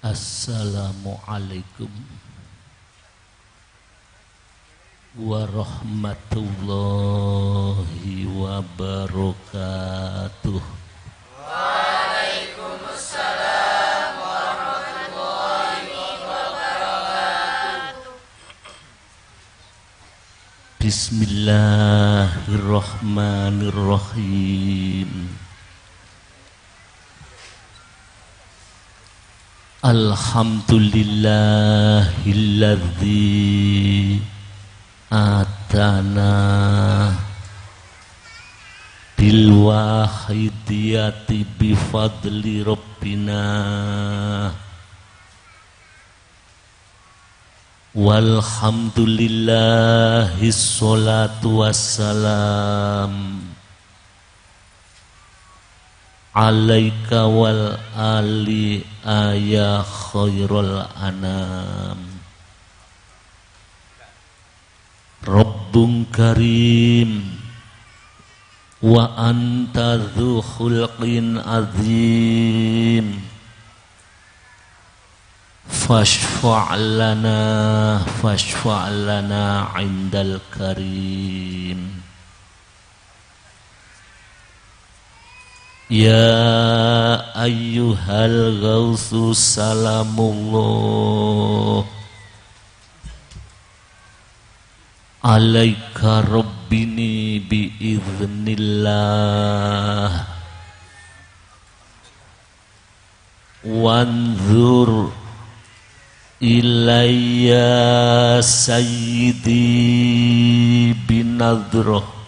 Assalamualaikum warahmatullahi wabarakatuh. Waalaikumsalam warahmatullahi wabarakatuh. Bismillahirrahmanirrahim. Alhamdulillahilladzi atana bil wahidiyati bifadli rabbina walhamdulillahi sholatu wassalam alaika wal ali ya khairul anam. Rabbun karim wa anta dzu khulqin azim fashfa' lana indal karim. Ya ayyuhal ghawsu salamullah alaika rabbini biiznillah wanzur ilayya sayyidi binadroh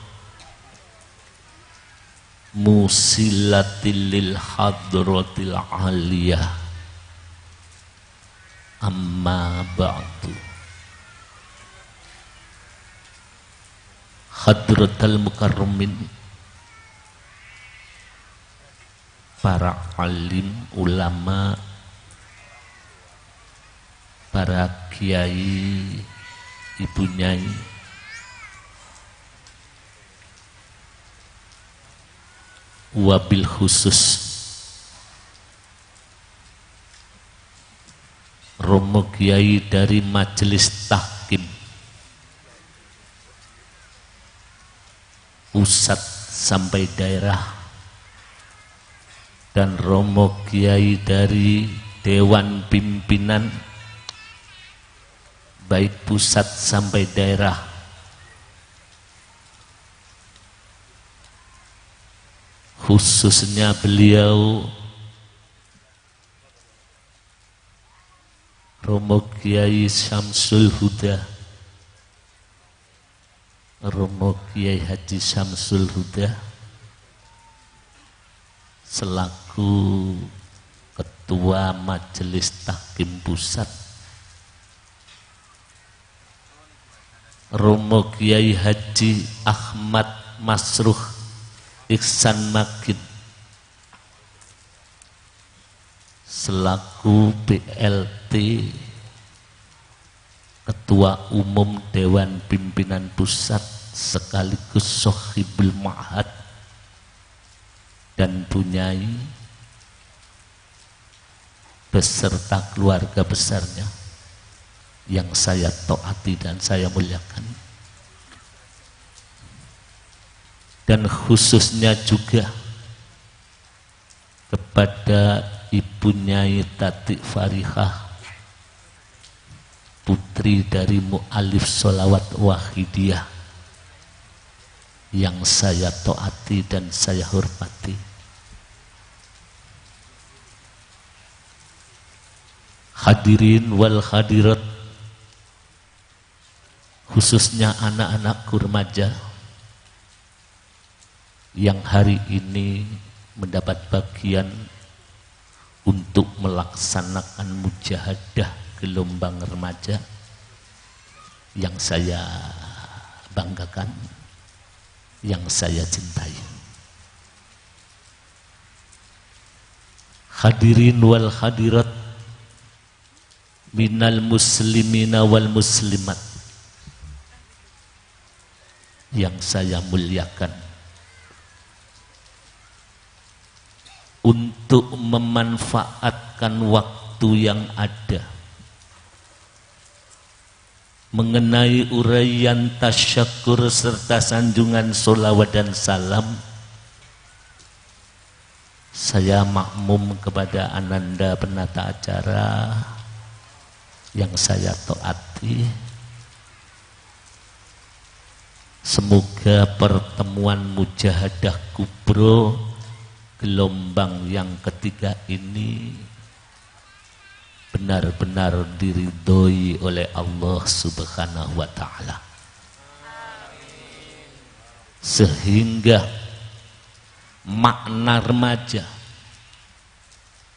musilatil lil hadratil aliyah amma ba'du. Hadratal mukarramin, para alim ulama, para kiai, ibu nyai, wabil khusus Romo Kiai dari Majelis Tahkim pusat sampai daerah dan Romo Kiai dari Dewan Pimpinan baik pusat sampai daerah, khususnya beliau Romo Kiai Syamsul Huda, Romo Kiai Haji Syamsul Huda selaku Ketua Majelis Tahkim Pusat, Romo Kiai Haji Ahmad Masruh Iksan Makid selaku PLT Ketua Umum Dewan Pimpinan Pusat sekaligus Sohibul Ma'had dan Bunyai beserta keluarga besarnya yang saya taati dan saya muliakan, dan khususnya juga kepada Ibu Nyai Tati Farihah, putri dari mu'alif sholawat wahidiyah yang saya taati dan saya hormati. Hadirin wal hadirat, khususnya anak-anakku remaja yang hari ini mendapat bagian untuk melaksanakan mujahadah gelombang remaja yang saya banggakan, yang saya cintai. Hadirin wal hadirat minal muslimina wal muslimat yang saya muliakan, untuk memanfaatkan waktu waktu yang ada mengenai uraian tasyakur serta sanjungan sholawat dan salam, saya makmum kepada Ananda penata acara yang saya taati. Semoga pertemuan Mujahadah Kubro gelombang yang ketiga ini benar-benar diridhoi oleh Allah Subhanahu wa ta'ala, sehingga makna remaja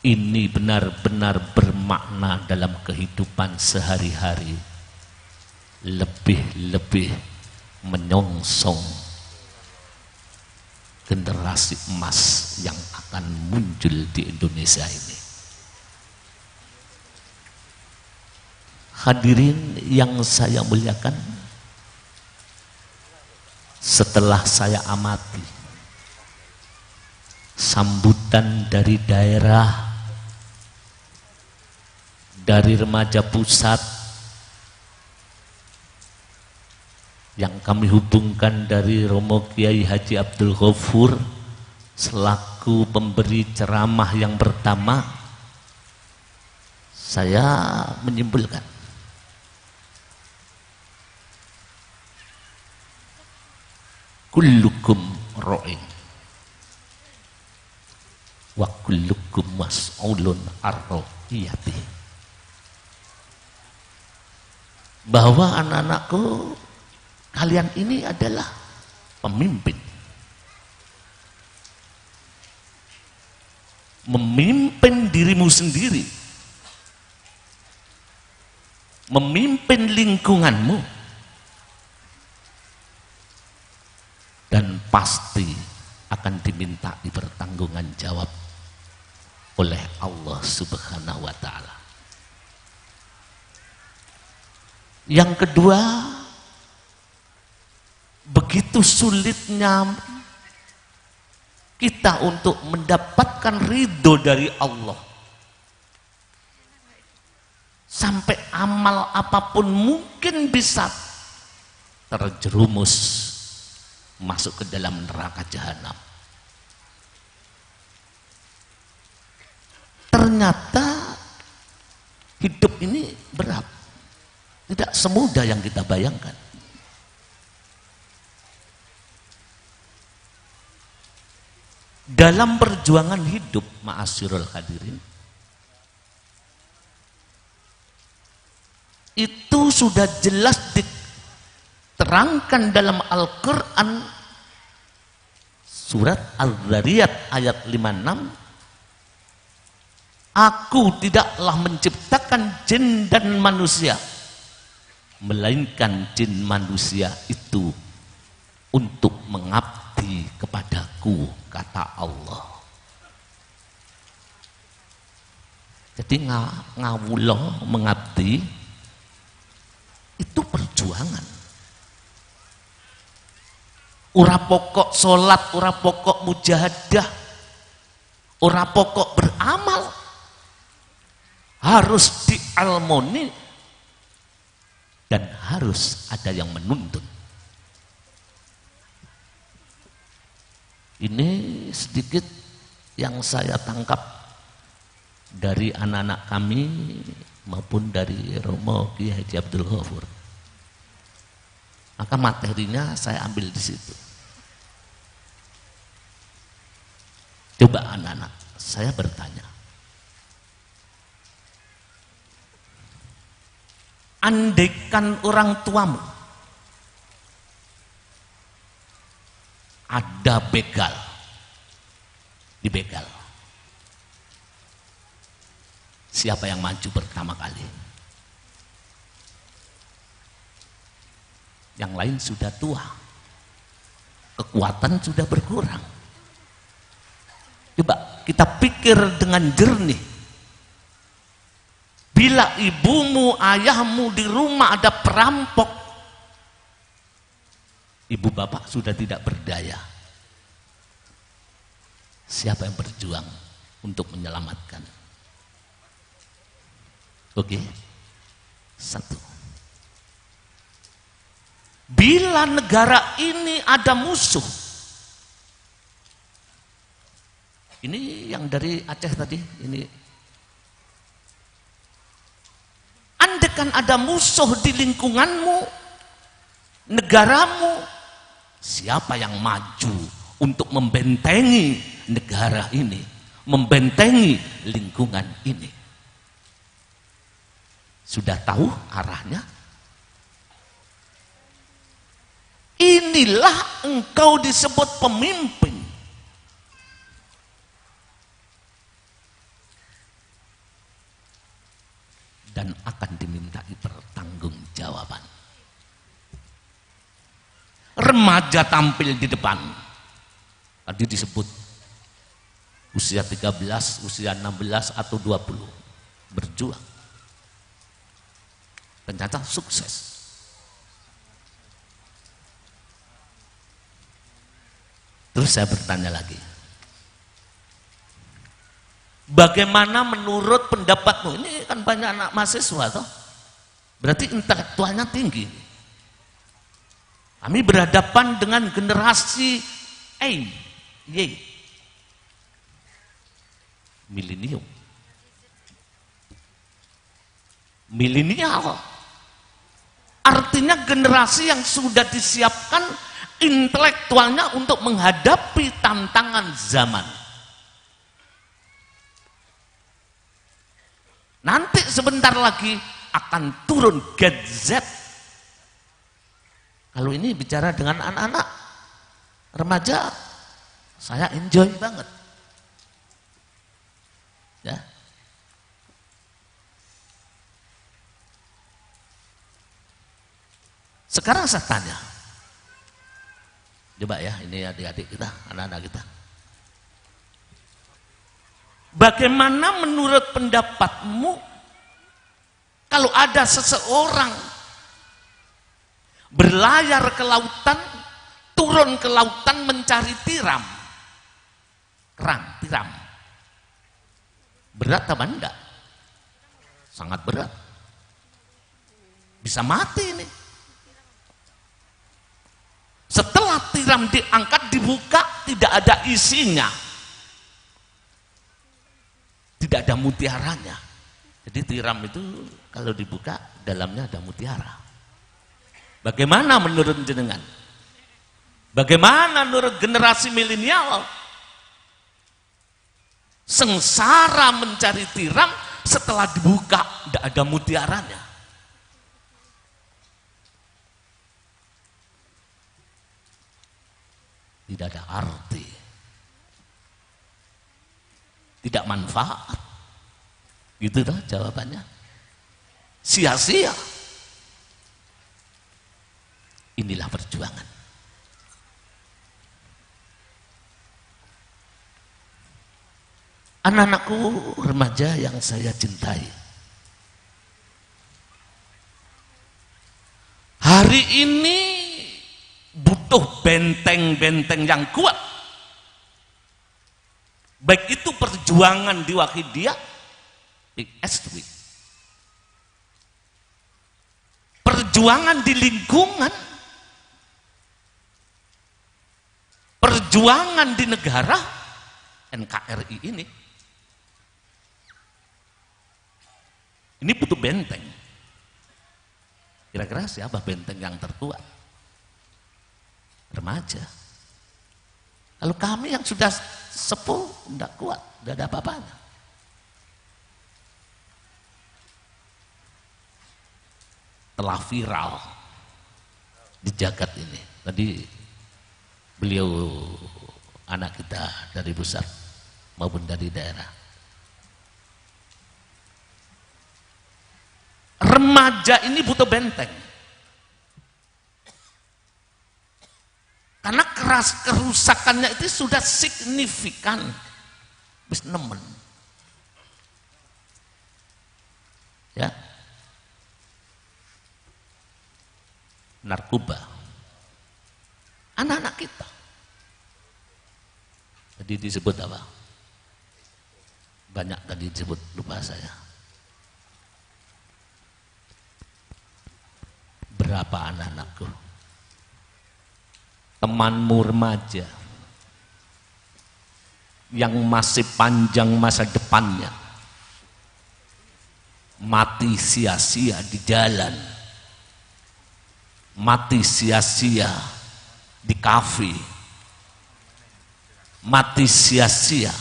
ini benar-benar bermakna dalam kehidupan sehari-hari, lebih-lebih menyongsong generasi emas yang akan muncul di Indonesia ini. Hadirin yang saya muliakan, setelah saya amati sambutan dari daerah, dari remaja pusat yang kami hubungkan dari Romo Kiai Haji Abdul Ghafur selaku pemberi ceramah yang pertama, saya menyimpulkan kullukum ra'in wa kullukum mas'ulun ar-ra'iyati, bahwa anak-anakku, kalian ini adalah pemimpin. Memimpin dirimu sendiri, memimpin lingkunganmu, dan pasti akan dimintai pertanggungan jawab oleh Allah Subhanahu wa ta'ala. Yang kedua, begitu sulitnya kita untuk mendapatkan ridho dari Allah, sampai amal apapun mungkin bisa terjerumus masuk ke dalam neraka jahanam. Ternyata hidup ini berat, tidak semudah yang kita bayangkan. Dalam perjuangan hidup, ma'asyiral hadirin, itu sudah jelas diterangkan dalam Al-Quran surat Al-Dzariyat ayat 56, aku tidaklah menciptakan jin dan manusia, melainkan jin manusia itu untuk mengabdi kepadaku, kata Allah. Jadi ngawulo mengabdi itu perjuangan. Ora pokok sholat, ora pokok mujahadah, ora pokok beramal, harus dialmoni dan harus ada yang menuntun. Ini sedikit yang saya tangkap dari anak-anak kami maupun dari Romo Kiai Haji Abdul Ghafur. Maka materinya saya ambil di situ. Coba anak-anak, saya bertanya, andaikan orang tuamu ada begal, dibegal, siapa yang maju pertama kali? Yang lain sudah tua, kekuatan sudah berkurang. Coba kita pikir dengan jernih. Bila ibumu, ayahmu di rumah ada perampok, ibu bapak sudah tidak berdaya, siapa yang berjuang untuk menyelamatkan? Oke. Satu. Bila negara ini ada musuh, ini yang dari Aceh tadi, ini andaikan ada musuh di lingkunganmu, negaramu, siapa yang maju untuk membentengi negara ini, membentengi lingkungan ini? Sudah tahu arahnya? Inilah engkau disebut pemimpin. Dan akan dimintai pertanggungjawaban. Remaja tampil di depan. Tadi disebut usia 13, usia 16 atau 20. Berjuang. Ternyata sukses. Terus saya bertanya lagi. Bagaimana menurut pendapatmu? Ini kan banyak anak mahasiswa toh. Berarti intelektualnya tinggi. Kami berhadapan dengan generasi Y, milenium. Milenial. Artinya generasi yang sudah disiapkan intelektualnya untuk menghadapi tantangan zaman. Nanti sebentar lagi akan turun Gen Z. Kalau ini bicara dengan anak-anak remaja, saya enjoy banget. Ya. Sekarang saya tanya, coba ya, ini adik-adik kita, anak-anak kita. Bagaimana menurut pendapatmu kalau ada seseorang berlayar ke lautan, turun ke lautan mencari tiram, kerang, tiram. Berat apa enggak? Sangat berat. Bisa mati ini. Setelah tiram diangkat, dibuka, tidak ada isinya. Tidak ada mutiaranya. Jadi tiram itu kalau dibuka, dalamnya ada mutiara. Bagaimana menurut jenengan? Bagaimana menurut generasi milenial? Sengsara mencari tiram, setelah dibuka, tidak ada mutiaranya. Tidak ada arti, tidak manfaat, gitu dah jawabannya. Sia-sia. Inilah perjuangan. Anak-anakku remaja yang saya cintai, hari ini butuh benteng-benteng yang kuat. Baik itu perjuangan di Wahidiyah, di SW, perjuangan di lingkungan, perjuangan di negara, NKRI ini. Ini butuh benteng. Kira-kira siapa benteng yang terkuat? Remaja. Kalau kami yang sudah sepuh, tidak kuat, tidak ada apa-apanya. Telah viral di jagat ini. Tadi beliau anak kita dari pusat maupun dari daerah. Remaja ini butuh benteng. Karena kerusakannya itu sudah signifikan. Bis nemen. Ya. Narkoba. Anak-anak kita. Tadi disebut apa? Banyak tadi disebut, lupa saya. Berapa anak-anakku, temanmu remaja yang masih panjang masa depannya, mati sia-sia di jalan, mati sia-sia di kafe, mati sia-sia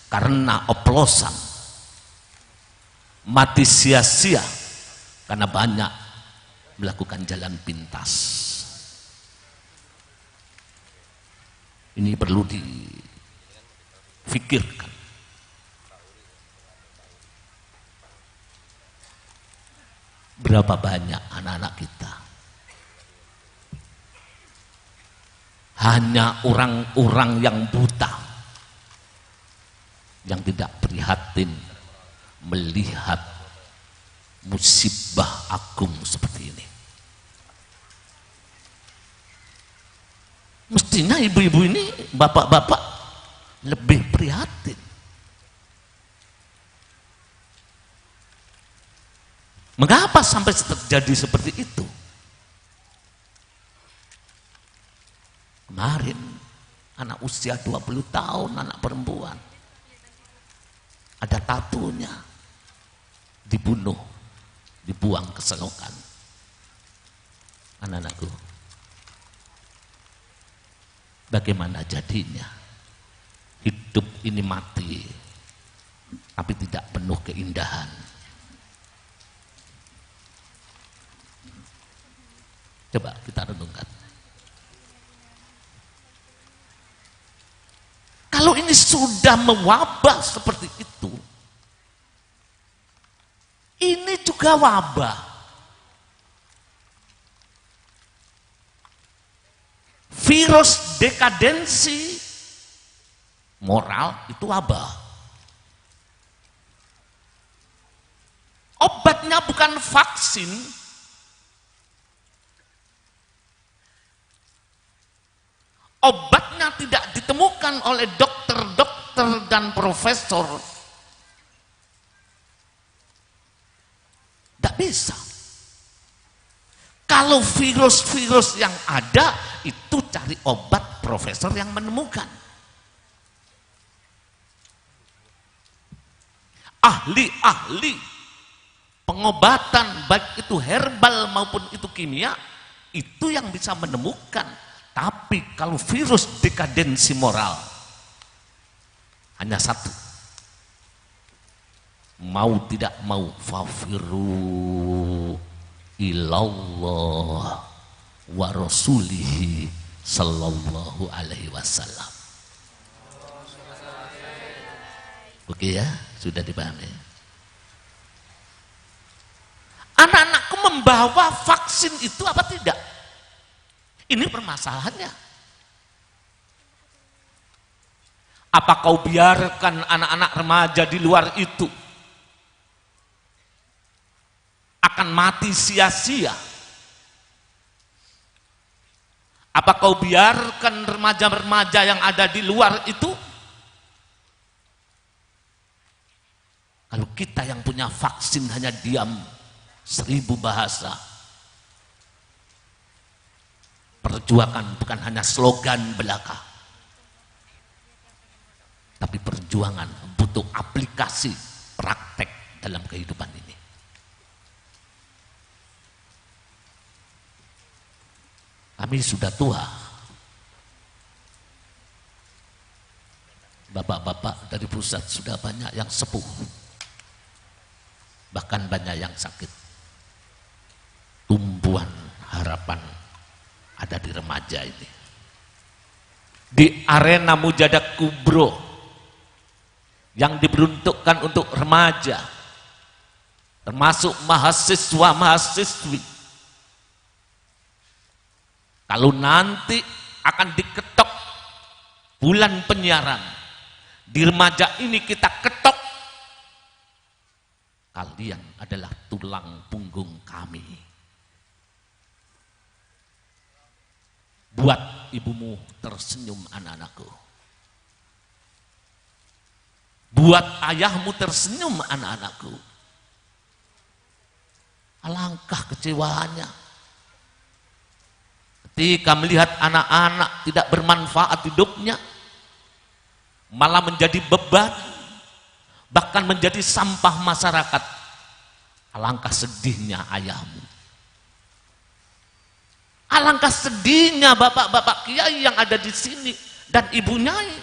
karena oplosan, mati sia-sia karena banyak melakukan jalan pintas. Ini perlu difikirkan. Berapa banyak anak-anak kita hanya orang-orang yang buta, yang tidak prihatin melihat musibah agung seperti ini. Mestinya ibu-ibu ini, bapak-bapak lebih prihatin. Mengapa sampai terjadi seperti itu? Kemarin anak usia 20 tahun, anak perempuan, ada tatunya, dibunuh, dibuang ke selokan. Anak-anakku, bagaimana jadinya? Hidup ini mati, tapi tidak penuh keindahan. Coba kita renungkan. Kalau ini sudah mewabah seperti itu, ini juga wabah. Virus dekadensi moral itu wabah. Obatnya bukan vaksin, obatnya tidak ditemukan oleh dokter-dokter dan profesor. Tidak bisa. Kalau virus-virus yang ada, itu cari obat profesor yang menemukan. Ahli-ahli pengobatan, baik itu herbal maupun itu kimia, itu yang bisa menemukan. Tapi kalau virus dekadensi moral, hanya satu. Mau tidak mau, fafiru ilallah wa rasulihi sallallahu alaihi wasallam. Oke ya, sudah dipahami. Anak-anakku membawa vaksin itu apa tidak? Ini permasalahannya. Apa kau biarkan anak-anak remaja di luar itu akan mati sia-sia? Apa kau biarkan remaja-remaja yang ada di luar itu? Kalau kita yang punya vaksin hanya diam 1000 bahasa. Perjuangan bukan hanya slogan belaka, tapi perjuangan butuh aplikasi praktek dalam kehidupan ini. Kami sudah tua, bapak-bapak dari pusat sudah banyak yang sepuh, bahkan banyak yang sakit. Tumbuhan harapan ada di remaja ini. Di arena Mujadah Kubro yang diperuntukkan untuk remaja, termasuk mahasiswa-mahasiswi, kalau nanti akan diketok bulan penyiaran, di remaja ini kita ketok, kalian adalah tulang punggung kami. Buat ibumu tersenyum, anak-anakku. Buat ayahmu tersenyum, anak-anakku. Alangkah kecewaannya Ketika melihat anak-anak tidak bermanfaat hidupnya, malah menjadi beban, bahkan menjadi sampah masyarakat, alangkah sedihnya ayahmu. Alangkah sedihnya bapak-bapak kiai yang ada di sini dan ibu nyai.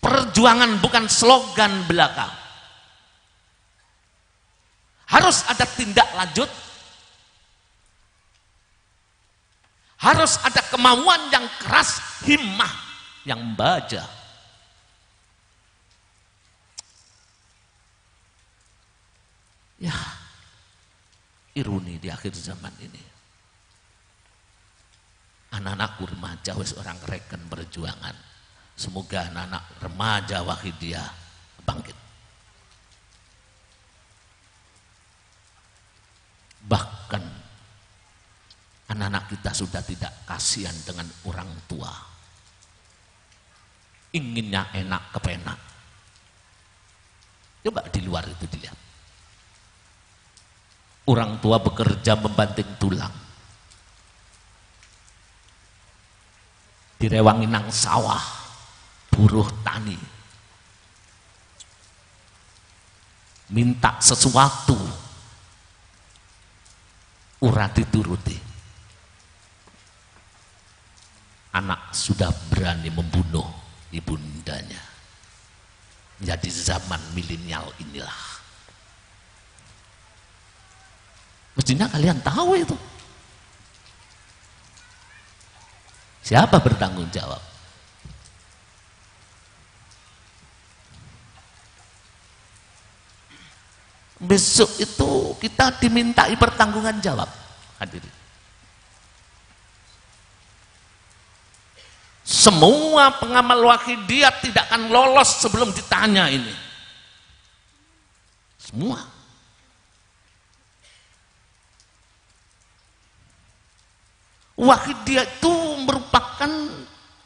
Perjuangan bukan slogan belaka. Harus ada tindak lanjut. Harus ada kemauan yang keras, himmah yang membaja. Ya, ironi di akhir zaman ini. Anak-anakku remaja wis orang reken berjuangan. Semoga anak-anak remaja Wahidiyah bangkit. Bahkan anak-anak kita sudah tidak kasihan dengan orang tua. Inginnya enak kepenak. Coba di luar itu dilihat. Orang tua bekerja membanting tulang. Direwangi nang sawah, buruh tani. Minta sesuatu, ora dituruti. Anak sudah berani membunuh ibundanya. Jadi zaman milenial inilah. Mestinya kalian tahu itu. Siapa bertanggung jawab? Besok itu kita dimintai pertanggungan jawab. Hadirin. Semua pengamal Wahidiyah tidak akan lolos sebelum ditanya ini. Semua. Wahidiyah itu merupakan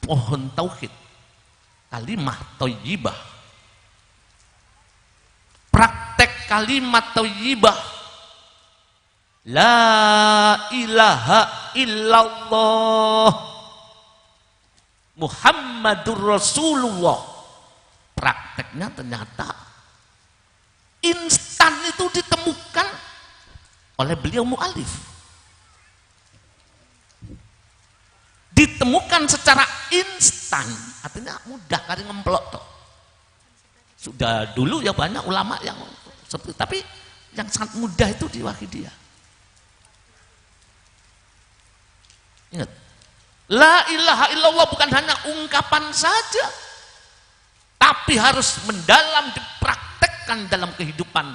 pohon tauhid, kalimah thayyibah. Praktek kalimat thayyibah, la ilaha illallah Muhammadur Rasulullah. Prakteknya ternyata instan itu ditemukan oleh beliau mu'alif. Ditemukan secara instan, artinya mudah kali ngemplok toh. Sudah dulu ya banyak ulama yang seperti, tapi yang sangat mudah itu di Wahidiyah. Ingat, la ilaha illallah bukan hanya ungkapan saja, tapi harus mendalam dipraktekkan dalam kehidupan,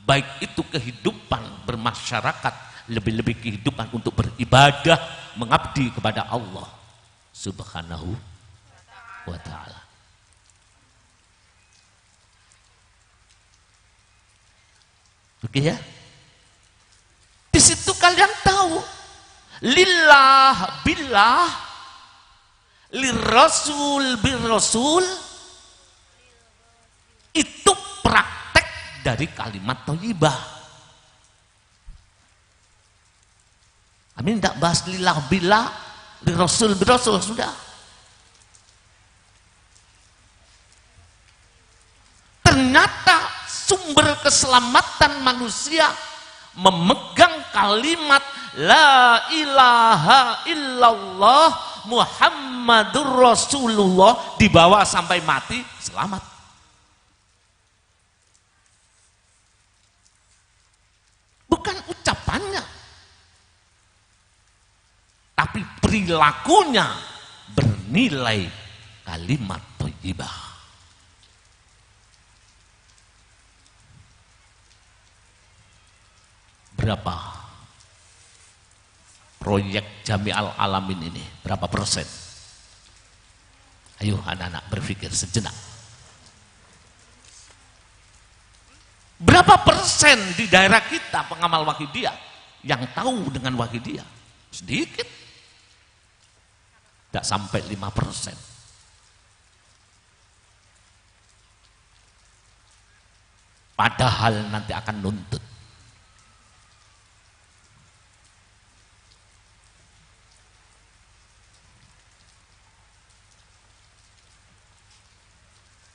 baik itu kehidupan bermasyarakat, lebih-lebih kehidupan untuk beribadah, mengabdi kepada Allah Subhanahu wa ta'ala. Oke ya? Di situ kalian tahu lillah billah, lirrasul birrasul, itu praktek dari kalimat thayyibah. Amin, tidak bahas lillah billah, lirrasul birrasul, sudah. Ternyata sumber keselamatan manusia memegang kalimat la ilaha illallah Muhammadur Rasulullah, dibawa sampai mati selamat. Bukan ucapannya, tapi perilakunya bernilai kalimat thayyibah. Berapa proyek Jami'al Alamin ini? Berapa persen? Ayo anak-anak berpikir sejenak. Berapa persen di daerah kita pengamal Wahidiyah yang tahu dengan Wahidiyah? Sedikit. Tidak sampai 5%. padahal nanti akan nuntut.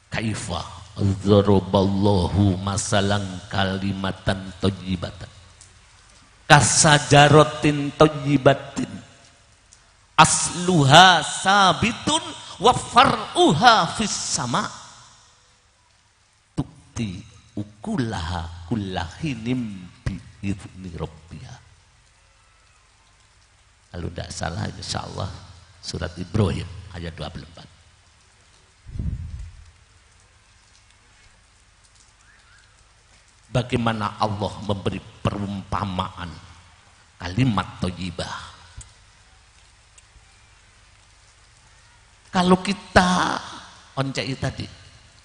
Kaifa dzaraballahu masalan kalimatan thayyibatan kasajaratin thayyibatin asluha sabitun wa far'uha fis sama tukti ukulaha kullahinim bi idzni rabbiha. Kalau tidak salah insyaallah surat Ibrahim ayat 24. Bagaimana Allah memberi perumpamaan kalimat thayyibah. Kalau kita oncei tadi,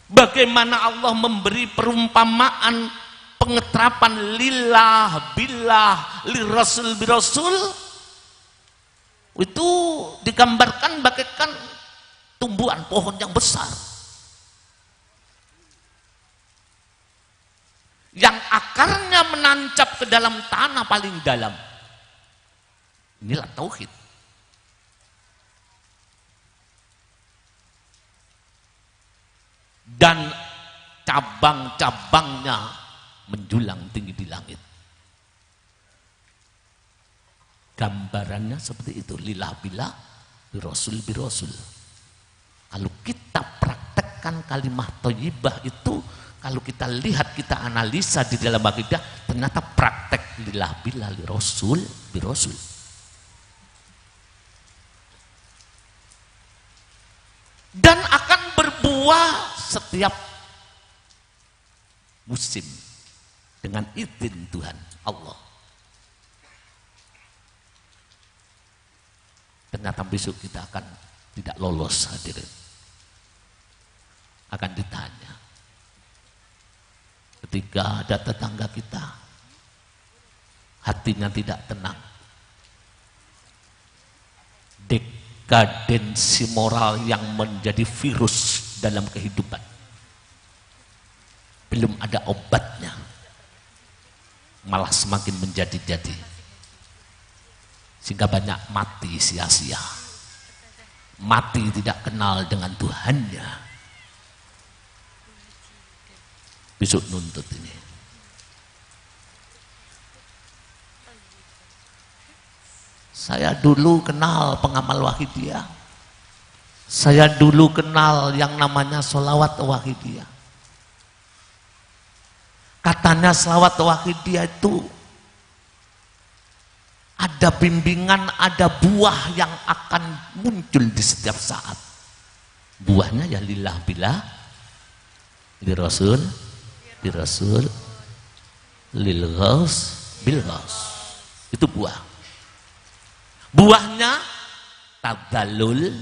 bagaimana Allah memberi perumpamaan pengeterapan lillah billah lirasul birasul, itu digambarkan bagaikan tumbuhan pohon yang besar yang akarnya menancap ke dalam tanah paling dalam. Inilah tauhid. Dan cabang-cabangnya menjulang tinggi di langit. Gambarannya seperti itu, lillah billah birasul birasul. Kalau kita praktekkan kalimat thayyibah itu, kalau kita lihat, kita analisa di dalam akidah, ternyata praktek lillah billah lirasul birasul. Dan akan berbuah setiap musim dengan izin Tuhan Allah. Ternyata besok kita akan tidak lolos hadirin. Akan ditanya. Ketika ada tetangga kita hatinya tidak tenang, dekadensi moral yang menjadi virus dalam kehidupan, belum ada obatnya, malah semakin menjadi-jadi, sehingga banyak mati sia-sia, mati tidak kenal dengan Tuhannya. Besok nuntut ini. Saya dulu kenal pengamal Wahidiyah. Saya dulu kenal yang namanya sholawat Wahidiyah. Katanya sholawat Wahidiyah itu ada bimbingan, ada buah yang akan muncul di setiap saat. Buahnya ya lillah billah, di Rasul, di Rasul, lil ghaus, bil ghaus. Itu buah. Buahnya tadallul,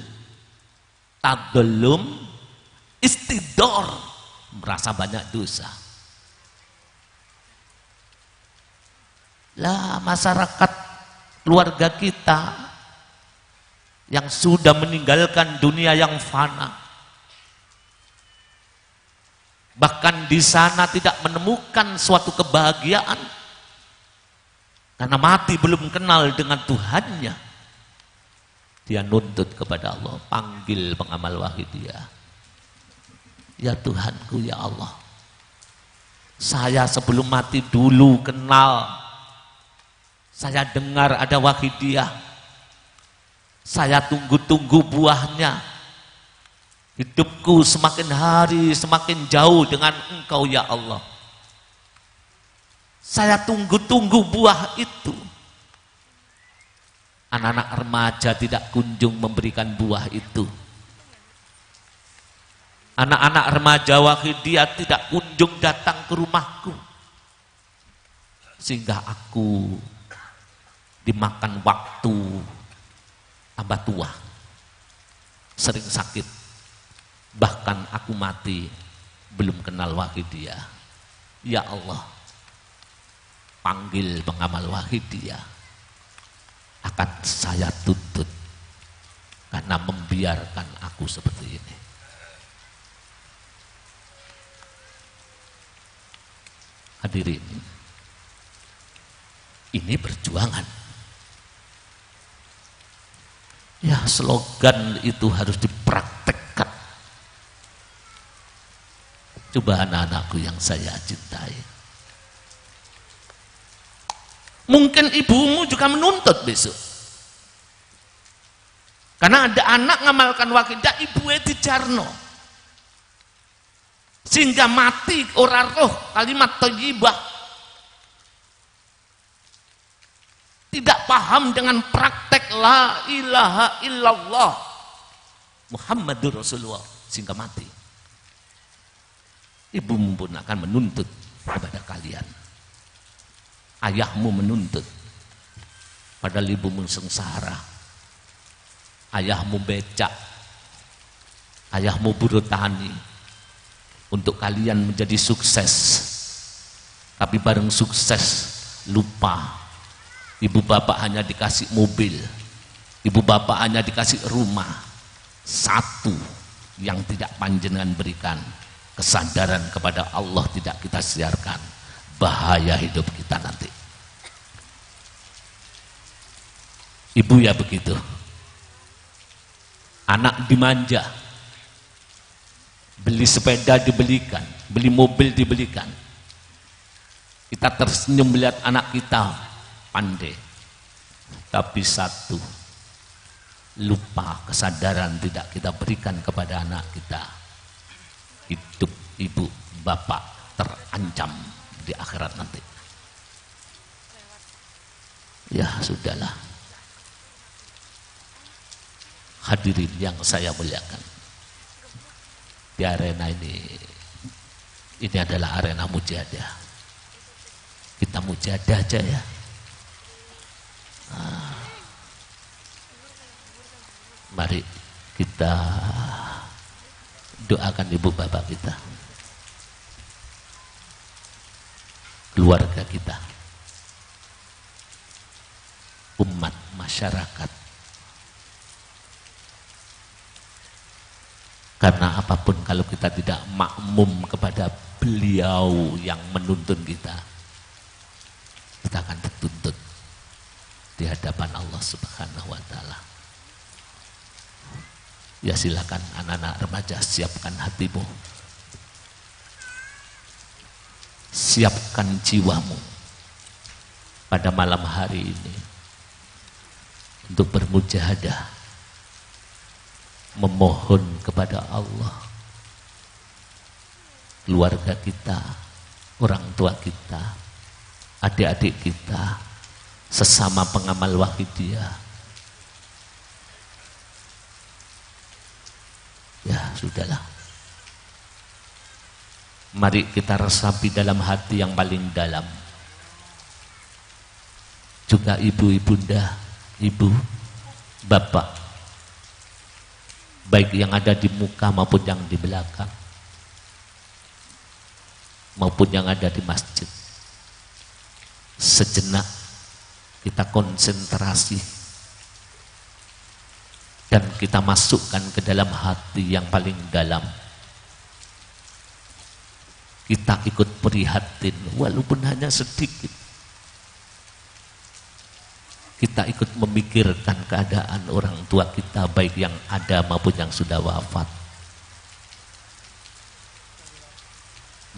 tadallum, istidor, merasa banyak dosa. Lah masyarakat keluarga kita yang sudah meninggalkan dunia yang fana, bahkan di sana tidak menemukan suatu kebahagiaan karena mati belum kenal dengan Tuhannya. Dia nuntut kepada Allah, panggil pengamal Wahidiyah. Ya Tuhanku, ya Allah, saya sebelum mati dulu kenal, saya dengar ada Wahidiyah, saya tunggu-tunggu buahnya. Hidupku semakin hari semakin jauh dengan Engkau ya Allah. Saya tunggu-tunggu buah itu. Anak-anak remaja tidak kunjung memberikan buah itu. Anak-anak remaja Wahidiyah tidak kunjung datang ke rumahku. Sehingga aku dimakan waktu tambah tua, sering sakit, bahkan aku mati belum kenal Wahidiyah. Ya Allah, panggil pengamal Wahidiyah, akan saya tuntut karena membiarkan aku seperti ini. Hadirin, ini perjuangan. Ya, slogan itu harus dipraktekkan. Coba anak-anakku yang saya cintai. Mungkin ibumu juga menuntut besok. Karena ada anak ngamalkan wakidah, ibunya dijarno. Sehingga mati ora roh kalimat thayyibah. Tidak paham dengan praktek la ilaha illallah Muhammadur Rasulullah sehingga mati. Ibumu pun akan menuntut kepada kalian. Ayahmu menuntut, padahal ibumu sengsara. Ayahmu becak, ayahmu buruh tani untuk kalian menjadi sukses. Tapi bareng sukses lupa, ibu bapak hanya dikasih mobil, ibu bapak hanya dikasih rumah. Satu yang tidak panjenengan berikan, kesadaran kepada Allah tidak kita siarkan. Bahaya hidup kita nanti. Ibu ya begitu. Anak dimanja, beli sepeda dibelikan, beli mobil dibelikan. Kita tersenyum melihat anak kita pandai. Tapi satu, lupa, kesadaran tidak kita berikan kepada anak kita. Hidup ibu bapak terancam di akhirat nanti. Ya sudahlah. Hadirin yang saya muliakan, di arena ini adalah arena mujahadah. Kita mujahadah aja ya. Mari kita doakan ibu bapak kita, keluarga kita, umat masyarakat. Karena apapun kalau kita tidak makmum kepada beliau yang menuntun kita akan dituntut di hadapan Allah Subhanahu wa Ta'ala. Ya silakan anak-anak remaja, siapkan hatimu, siapkan jiwamu pada malam hari ini untuk bermujahadah, memohon kepada Allah, keluarga kita, orang tua kita, adik-adik kita, sesama pengamal wahidiyah. Ya sudahlah, mari kita resapi dalam hati yang paling dalam. Juga ibu, ibunda, ibu, bapak, baik yang ada di muka maupun yang di belakang, maupun yang ada di masjid. Sejenak kita konsentrasi dan kita masukkan ke dalam hati yang paling dalam. Kita ikut prihatin walaupun hanya sedikit. Kita ikut memikirkan keadaan orang tua kita, baik yang ada maupun yang sudah wafat.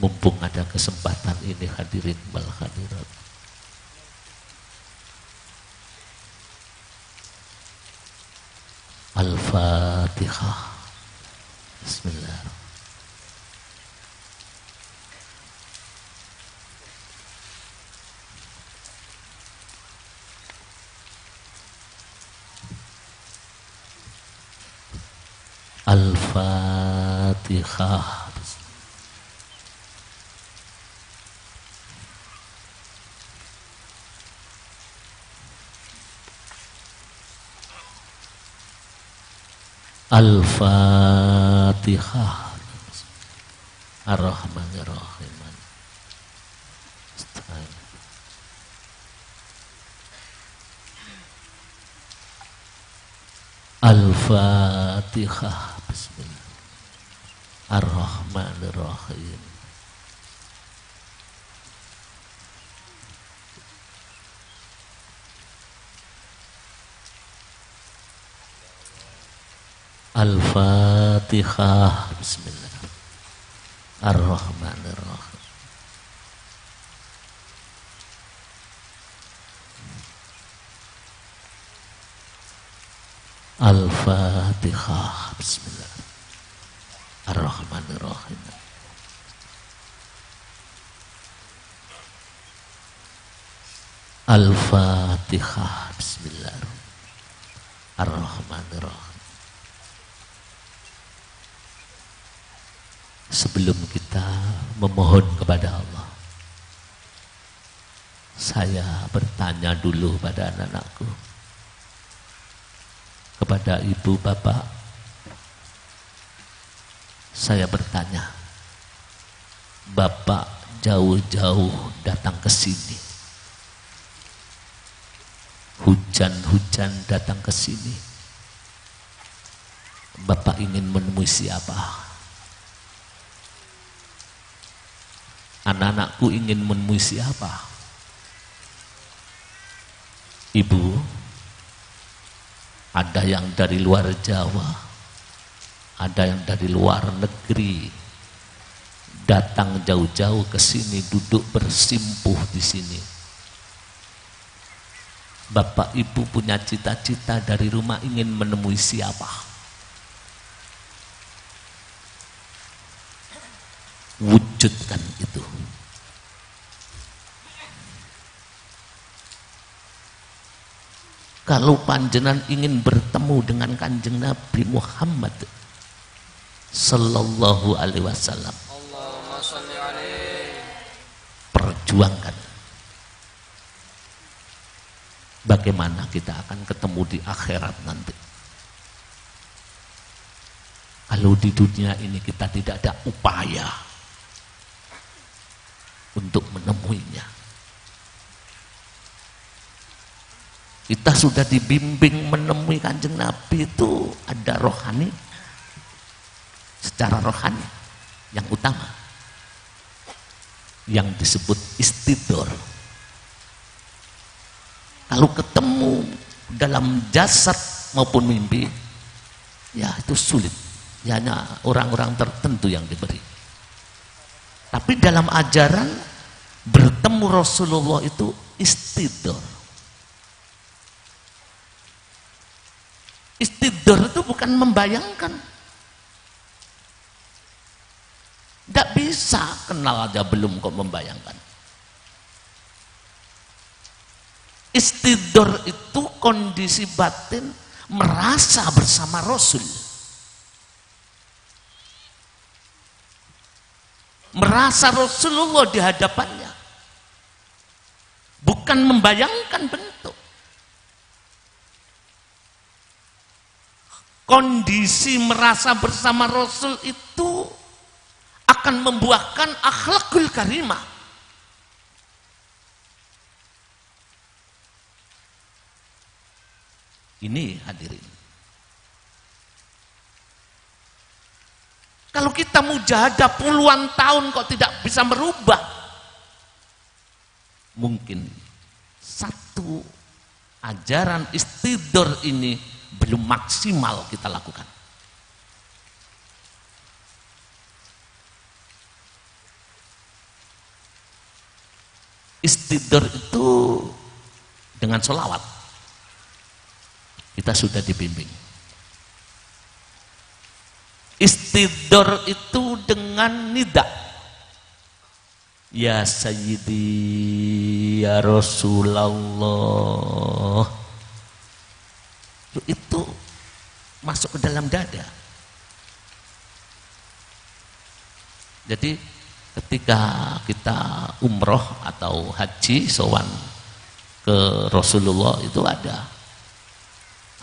Mumpung ada kesempatan ini, hadirin wal hadirat. Al-Fatihah. Bismillahirrahmanirrahim. Al-Fatihah. Al-Fatihah. Ar-Rahmanir-Rahim. Al-Fatihah. Bismillah. Ar-Rahmanir-Rahim. Al-Fatihah. Bismillahirrahmanirrahim. Al-Fatihah. Bismillahirrahmanirrahim. Al-Fatihah. Bismillahirrahmanirrahim. Sebelum kita memohon kepada Allah, saya bertanya dulu pada anak-anakku, kepada ibu bapak. Saya bertanya, bapak jauh-jauh datang ke sini, hujan-hujan datang ke sini, bapak ingin menemui siapa? Anak-anakku ingin menemui siapa? Ibu, ada yang dari luar Jawa, ada yang dari luar negeri, datang jauh-jauh ke sini, duduk bersimpuh di sini. Bapak ibu punya cita-cita dari rumah ingin menemui siapa? Wujudkan itu. Kalau panjenengan ingin bertemu dengan Kanjeng Nabi Muhammad sallallahu alaihi wasallam, Allahumma shalli alaihi. Perjuangkan. Bagaimana kita akan ketemu di akhirat nanti? Kalau di dunia ini kita tidak ada upaya untuk menemuinya. Kita sudah dibimbing menemui Kanjeng Nabi itu ada rohani, secara rohani yang utama, yang disebut istidor. Kalau ketemu dalam jasad maupun mimpi, ya itu sulit. Ya, hanya orang-orang tertentu yang diberi. Tapi dalam ajaran bertemu Rasulullah itu istidor. Istidor itu bukan membayangkan. Tidak bisa kenal aja belum kok membayangkan. Istidor itu kondisi batin merasa bersama Rasul. Merasa Rasulullah di hadapannya. Bukan membayangkan bentuk. Kondisi merasa bersama Rasul itu akan membuahkan akhlakul karimah. Ini hadirin. Kalau kita mujahadah puluhan tahun kok tidak bisa merubah, mungkin satu ajaran istidor ini belum maksimal kita lakukan. Istidor itu dengan sholawat kita sudah dibimbing. Istidor itu dengan nida, ya Sayyidi ya Rasulullah. Itu masuk ke dalam dada. Jadi ketika kita umroh atau haji sowan ke Rasulullah itu ada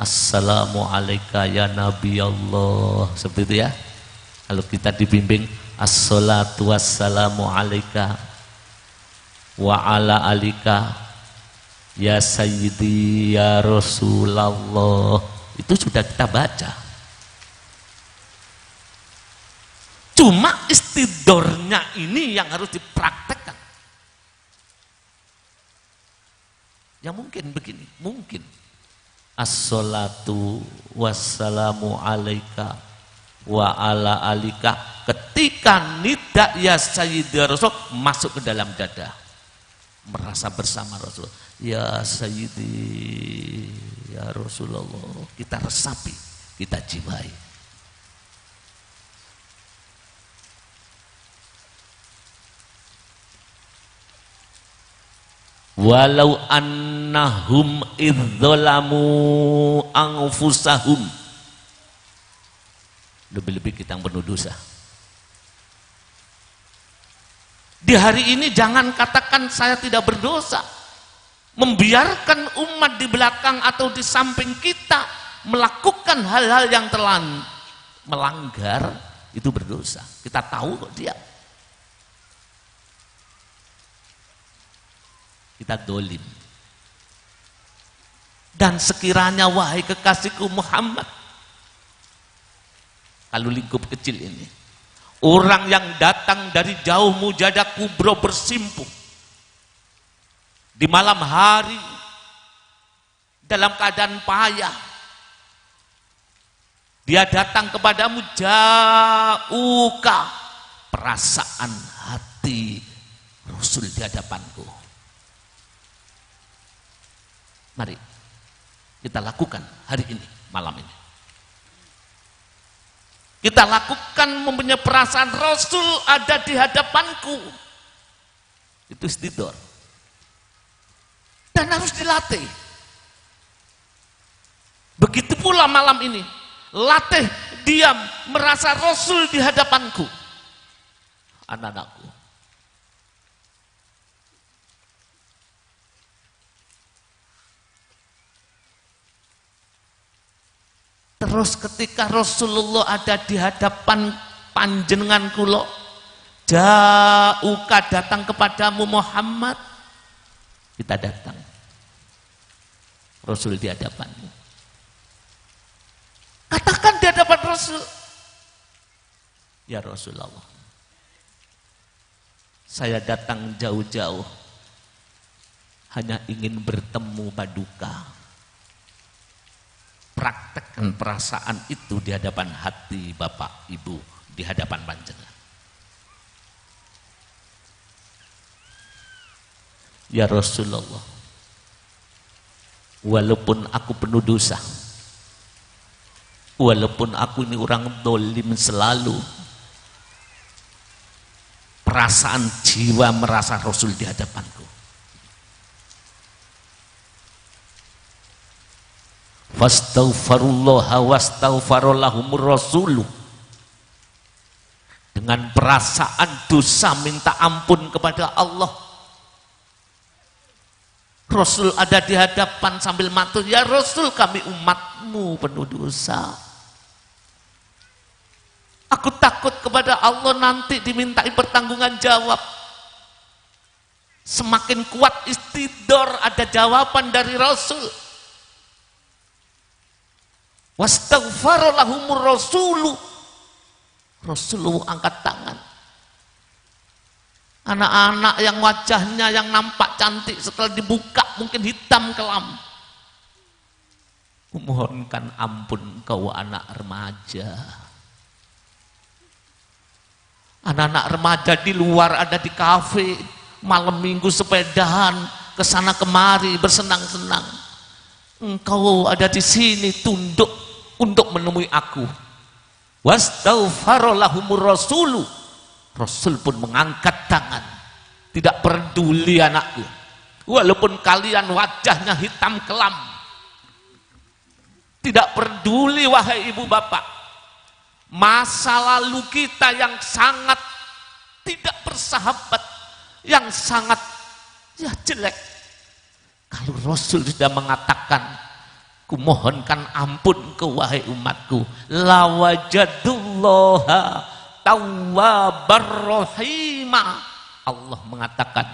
Assalamu alayka ya Nabi Allah, seperti itu ya. Kalau kita dibimbing Assalatu wassalamu alayka wa ala alika ya Sayyidi ya Rasulullah, itu sudah kita baca. Cuma istidornya ini yang harus dipraktekkan. Ya mungkin begini, mungkin As-salatu wassalamu alaika wa ala alika. Ketika nida ya Sayyidina Rasul masuk ke dalam dada, merasa bersama Rasul. Ya Sayyidi, ya Rasulullah, kita resapi, kita jiwai. Walau annahum idzalamu anfusahum, lebih-lebih kita yang penuh dosa. Di hari ini jangan katakan saya tidak berdosa. Membiarkan umat di belakang atau di samping kita melakukan hal-hal yang telah melanggar, itu berdosa. Kita tahu kok dia. Kita dolim. Dan sekiranya wahai kekasihku Muhammad, kalau lingkup kecil ini, orang yang datang dari jauh Mujadah Kubro bersimpuh di malam hari dalam keadaan payah, dia datang kepadamu jauka, perasaan hati Rasul di hadapanku. Mari kita lakukan hari ini, malam ini. Kita lakukan mempunyai perasaan Rasul ada di hadapanku. Itu istidor. Dan harus dilatih. Begitu pula malam ini. Latih diam, merasa Rasul di hadapanku. Anak-anakku. Terus ketika Rasulullah ada di hadapan panjenengan kula, jauka datang kepadamu Muhammad, kita datang. Rasul di hadapanmu. Katakan di hadapan Rasul, ya Rasulullah, saya datang jauh-jauh hanya ingin bertemu paduka. Praktekkan perasaan itu di hadapan hati Bapak Ibu, di hadapan panjenengan. Ya Rasulullah, walaupun aku penuh dosa, walaupun aku ini orang dolim selalu, perasaan jiwa merasa Rasul di hadapanku. Fastaghfirullaha wastaghfarallahumur rasulu. Dengan perasaan dosa minta ampun kepada Allah. Rasul ada di hadapan sambil matur, ya Rasul, kami umatmu penuh dosa. Aku takut kepada Allah nanti dimintai pertanggungan jawab. Semakin kuat istidor ada jawaban dari Rasul. Wastaghfarallahumur rasulu. Rasulullah angkat tangan. Anak-anak yang wajahnya yang nampak cantik setelah dibuka mungkin hitam kelam. Kumohonkan ampun kau anak remaja. Anak-anak remaja di luar ada di kafe, malam minggu sepedahan kesana kemari bersenang-senang. Engkau ada di sini tunduk untuk menemui aku. Wastaghfarallahumur rasulu. Rasul pun mengangkat tangan. Tidak peduli anakku. Walaupun kalian wajahnya hitam kelam. Tidak peduli wahai ibu bapak. Masa lalu kita yang sangat tidak bersahabat. Yang sangat ya jelek. Kalau Rasul sudah mengatakan, kumohonkan ampun ke wahai umatku, lawajadullaha tawwabar rahima. Allah mengatakan,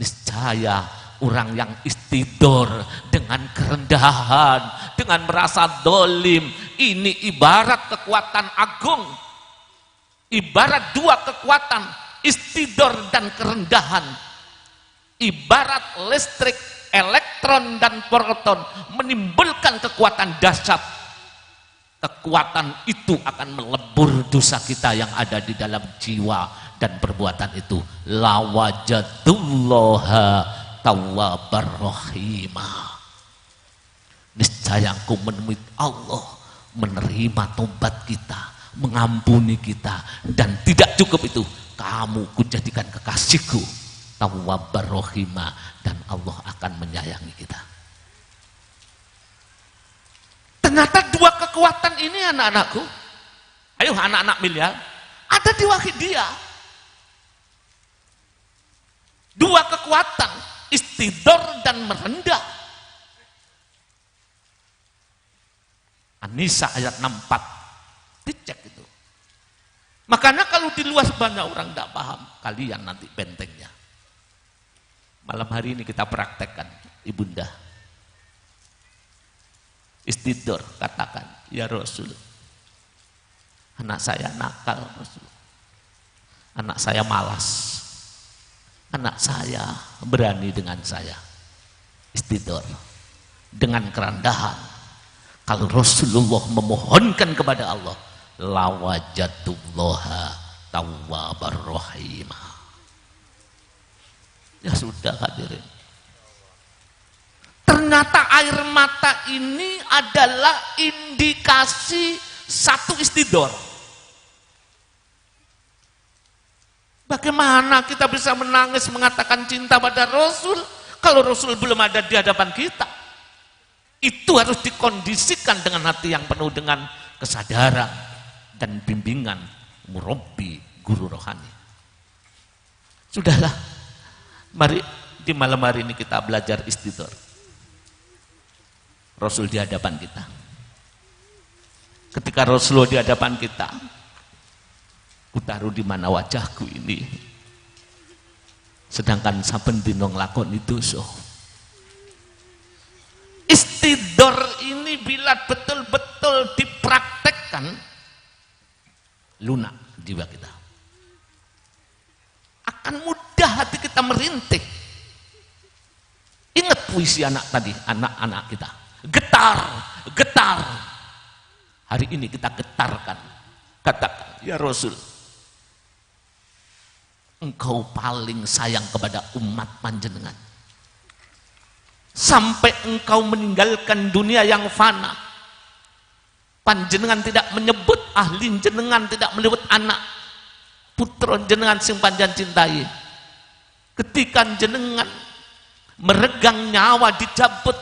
niscaya orang yang istidor dengan kerendahan, dengan merasa dolim, ini ibarat kekuatan agung, ibarat dua kekuatan, istidor dan kerendahan, ibarat listrik, elektron dan proton menimbulkan mendapatkan kekuatan dahsyat. Kekuatan itu akan melebur dosa kita yang ada di dalam jiwa dan perbuatan itu. La wajatullaha tawwabar rahimah. Niscaya engkau menemui Allah, menerima tobat kita, mengampuni kita, dan tidak cukup itu, kamu kujadikan kekasihku, tawwabar rahimah, dan Allah akan menyayangi kita. Ternyata dua kekuatan ini anak-anakku, ayo anak-anak miliar, ada di Wahidiyah. Dua kekuatan, istidor dan merendah. An-Nisa ayat 64, dicek itu. Makanya kalau di luar banyak orang tidak paham, kalian nanti bentengnya. Malam hari ini kita praktekkan, ibunda. Istidor, katakan, ya Rasul, anak saya nakal Rasul, anak saya malas, anak saya berani dengan saya. Istidor, dengan kerendahan. Kalau Rasulullah memohonkan kepada Allah, la wajatullaha tawwabar rahimah. Ya sudah hadirin. Ternyata air mata ini adalah indikasi satu istidor. Bagaimana kita bisa menangis mengatakan cinta pada Rasul kalau Rasul belum ada di hadapan kita? Itu harus dikondisikan dengan hati yang penuh dengan kesadaran dan bimbingan murabbi, guru rohani. Sudahlah, mari di malam hari ini kita belajar istidor. Rasul di hadapan kita. Ketika Rasulullah di hadapan kita, kutaruh di mana wajahku ini. Sedangkan saben dina nglakoni dosa. Istidor ini bila betul-betul dipraktekkan, lunak jiwa kita. Akan mudah hati kita merintih. Ingat puisi anak tadi, anak-anak kita. Getar, getar. Hari ini kita getarkan. Katakan, ya Rasul, engkau paling sayang kepada umat panjenengan. Sampai engkau meninggalkan dunia yang fana. Panjenengan tidak menyebut ahli jenengan, tidak menyebut anak putra jenengan sing panjenengan cintai. Ketika jenengan meregang nyawa dicabut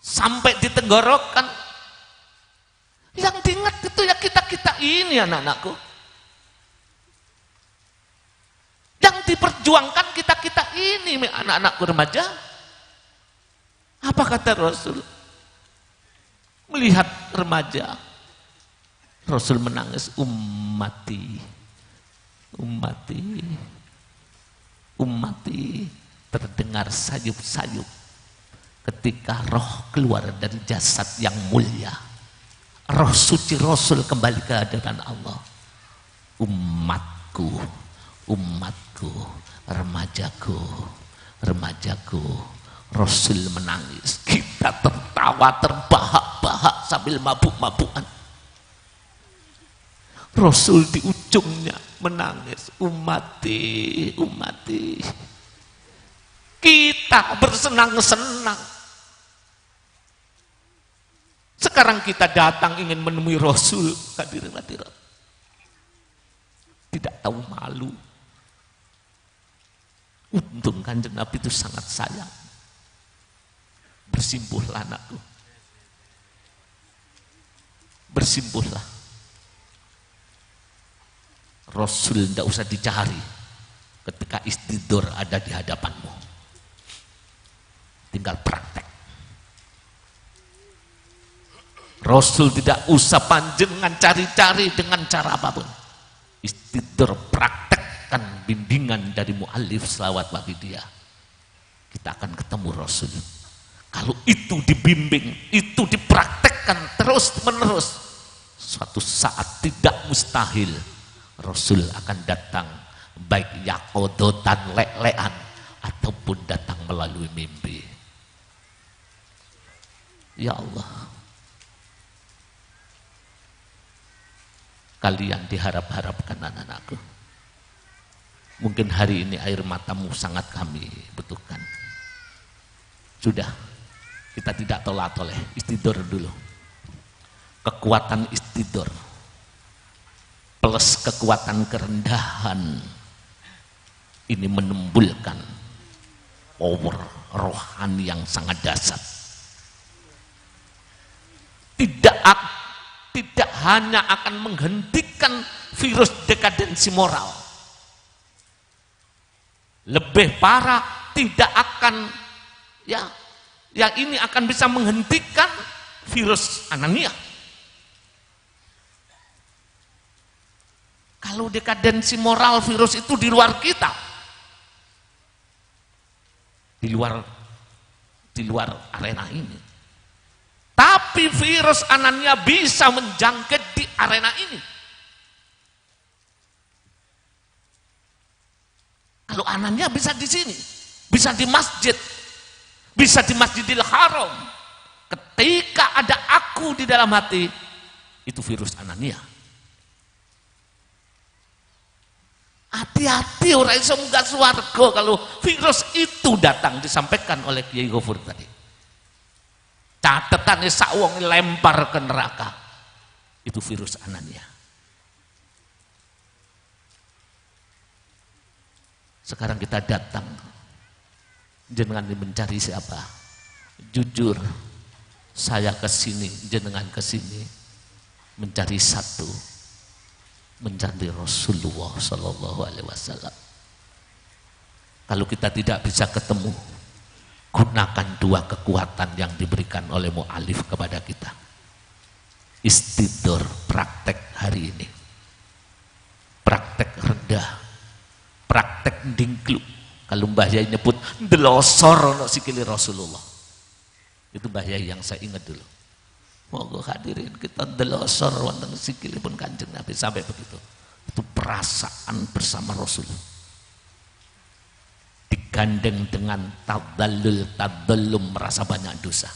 sampai ditenggorokan, yang diingat itu ya kita-kita ini anak-anakku. Yang diperjuangkan kita-kita ini anak-anakku remaja. Apa kata Rasul? Melihat remaja, Rasul menangis, ummati, ummati, ummati. Terdengar sayup-sayup ketika roh keluar dari jasad yang mulia. Roh suci Rasul kembali ke hadapan Allah. Umatku, umatku, remajaku, remajaku. Rasul menangis, kita tertawa terbahak-bahak sambil mabuk-mabukan. Rasul di ujungnya menangis, umati, umati. Kita bersenang-senang. Sekarang kita datang ingin menemui Rasul, hadirin-hadirat. Tidak tahu malu. Untung Kanjeng Nabi itu sangat sayang. Bersimpuhlah anakku. Bersimpuhlah. Rasul tidak usah dicari ketika istidor ada di hadapanmu. Tinggal praktek. Rasul tidak usah panjenengan cari-cari dengan cara apapun. Istidor, praktekkan bimbingan dari mu'allif selawat Wahidiyah. Kita akan ketemu Rasul. Kalau itu dibimbing, itu dipraktekkan terus-menerus, suatu saat tidak mustahil Rasul akan datang, baik yakodotan, lek-lekan, ataupun datang melalui mimpi. Ya Allah, kalian diharap-harapkan anak-anakku. Mungkin hari ini air matamu sangat kami butuhkan. Sudah, kita tidak tolak-toleh, istidur dulu. Kekuatan istidur plus kekuatan kerendahan ini menembulkan power rohani yang sangat dahsyat. Tidak hanya akan menghentikan virus dekadensi moral, lebih parah, tidak akan yang ini akan bisa menghentikan virus Anania. Kalau dekadensi moral virus itu di luar kita, di luar arena ini. Tapi virus Anania bisa menjangkit di arena ini. Kalau Anania bisa di sini, bisa di masjid, bisa di Masjidil Haram. Ketika ada aku di dalam hati, itu virus Anania. Hati-hati orang iso munggah swarga kalau virus itu datang, disampaikan oleh Kiai Ghafur tadi. Catetannya sak wong lempar ke neraka. Itu virus Anania. Sekarang kita datang, jenengan mencari siapa? Jujur, saya ke sini, jenengan ke sini mencari satu, mencari Rasulullah Sallallahu Alaihi Wasallam. Kalau kita tidak bisa ketemu, gunakan dua kekuatan yang diberikan oleh mu'alif kepada kita. Istidur, praktek hari ini, praktek rendah, praktek dingkluk. Kalau Mbah Yai nyebut delosor no sikili Rasulullah, itu Mbah Yai yang saya ingat dulu. Moga hadirin kita delosor wonten sikilipun Kanjeng Nabi, sampai begitu. Itu perasaan bersama Rasulullah, digandeng dengan tadallum, merasa banyak dosa,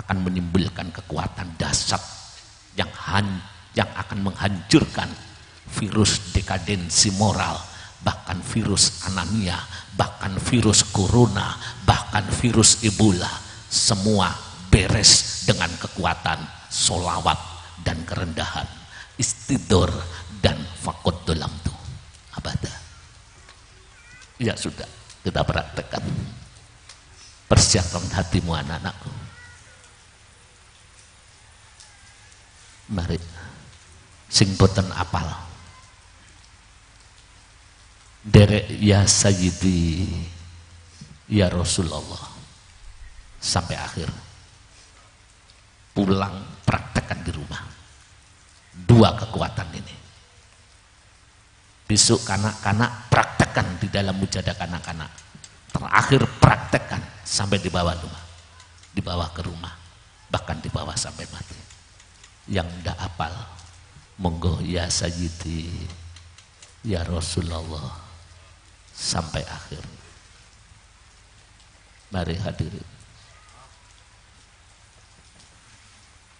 akan menimbulkan kekuatan dahsyat yang akan menghancurkan virus dekadensi moral, bahkan virus Anania, bahkan virus corona, bahkan virus Ebola. Semua beres dengan kekuatan solawat dan kerendahan, istidur dan fakot dalam tu abada. Ya sudah, kita praktekkan. Persiapkan hatimu anak-anakku. Mari sing boten apal, derek ya Sayyidi ya Rasulullah sampai akhir. Pulang praktekkan di rumah dua kekuatan ini. Besok kanak-kanak praktekkan di dalam mujadah kanak-kanak. Terakhir praktekkan sampai di bawah rumah, di bawah ke rumah, bahkan di bawah sampai mati. Yang ndak hafal, monggo ya Sayyidi ya Rasulullah sampai akhir. Mari hadirin,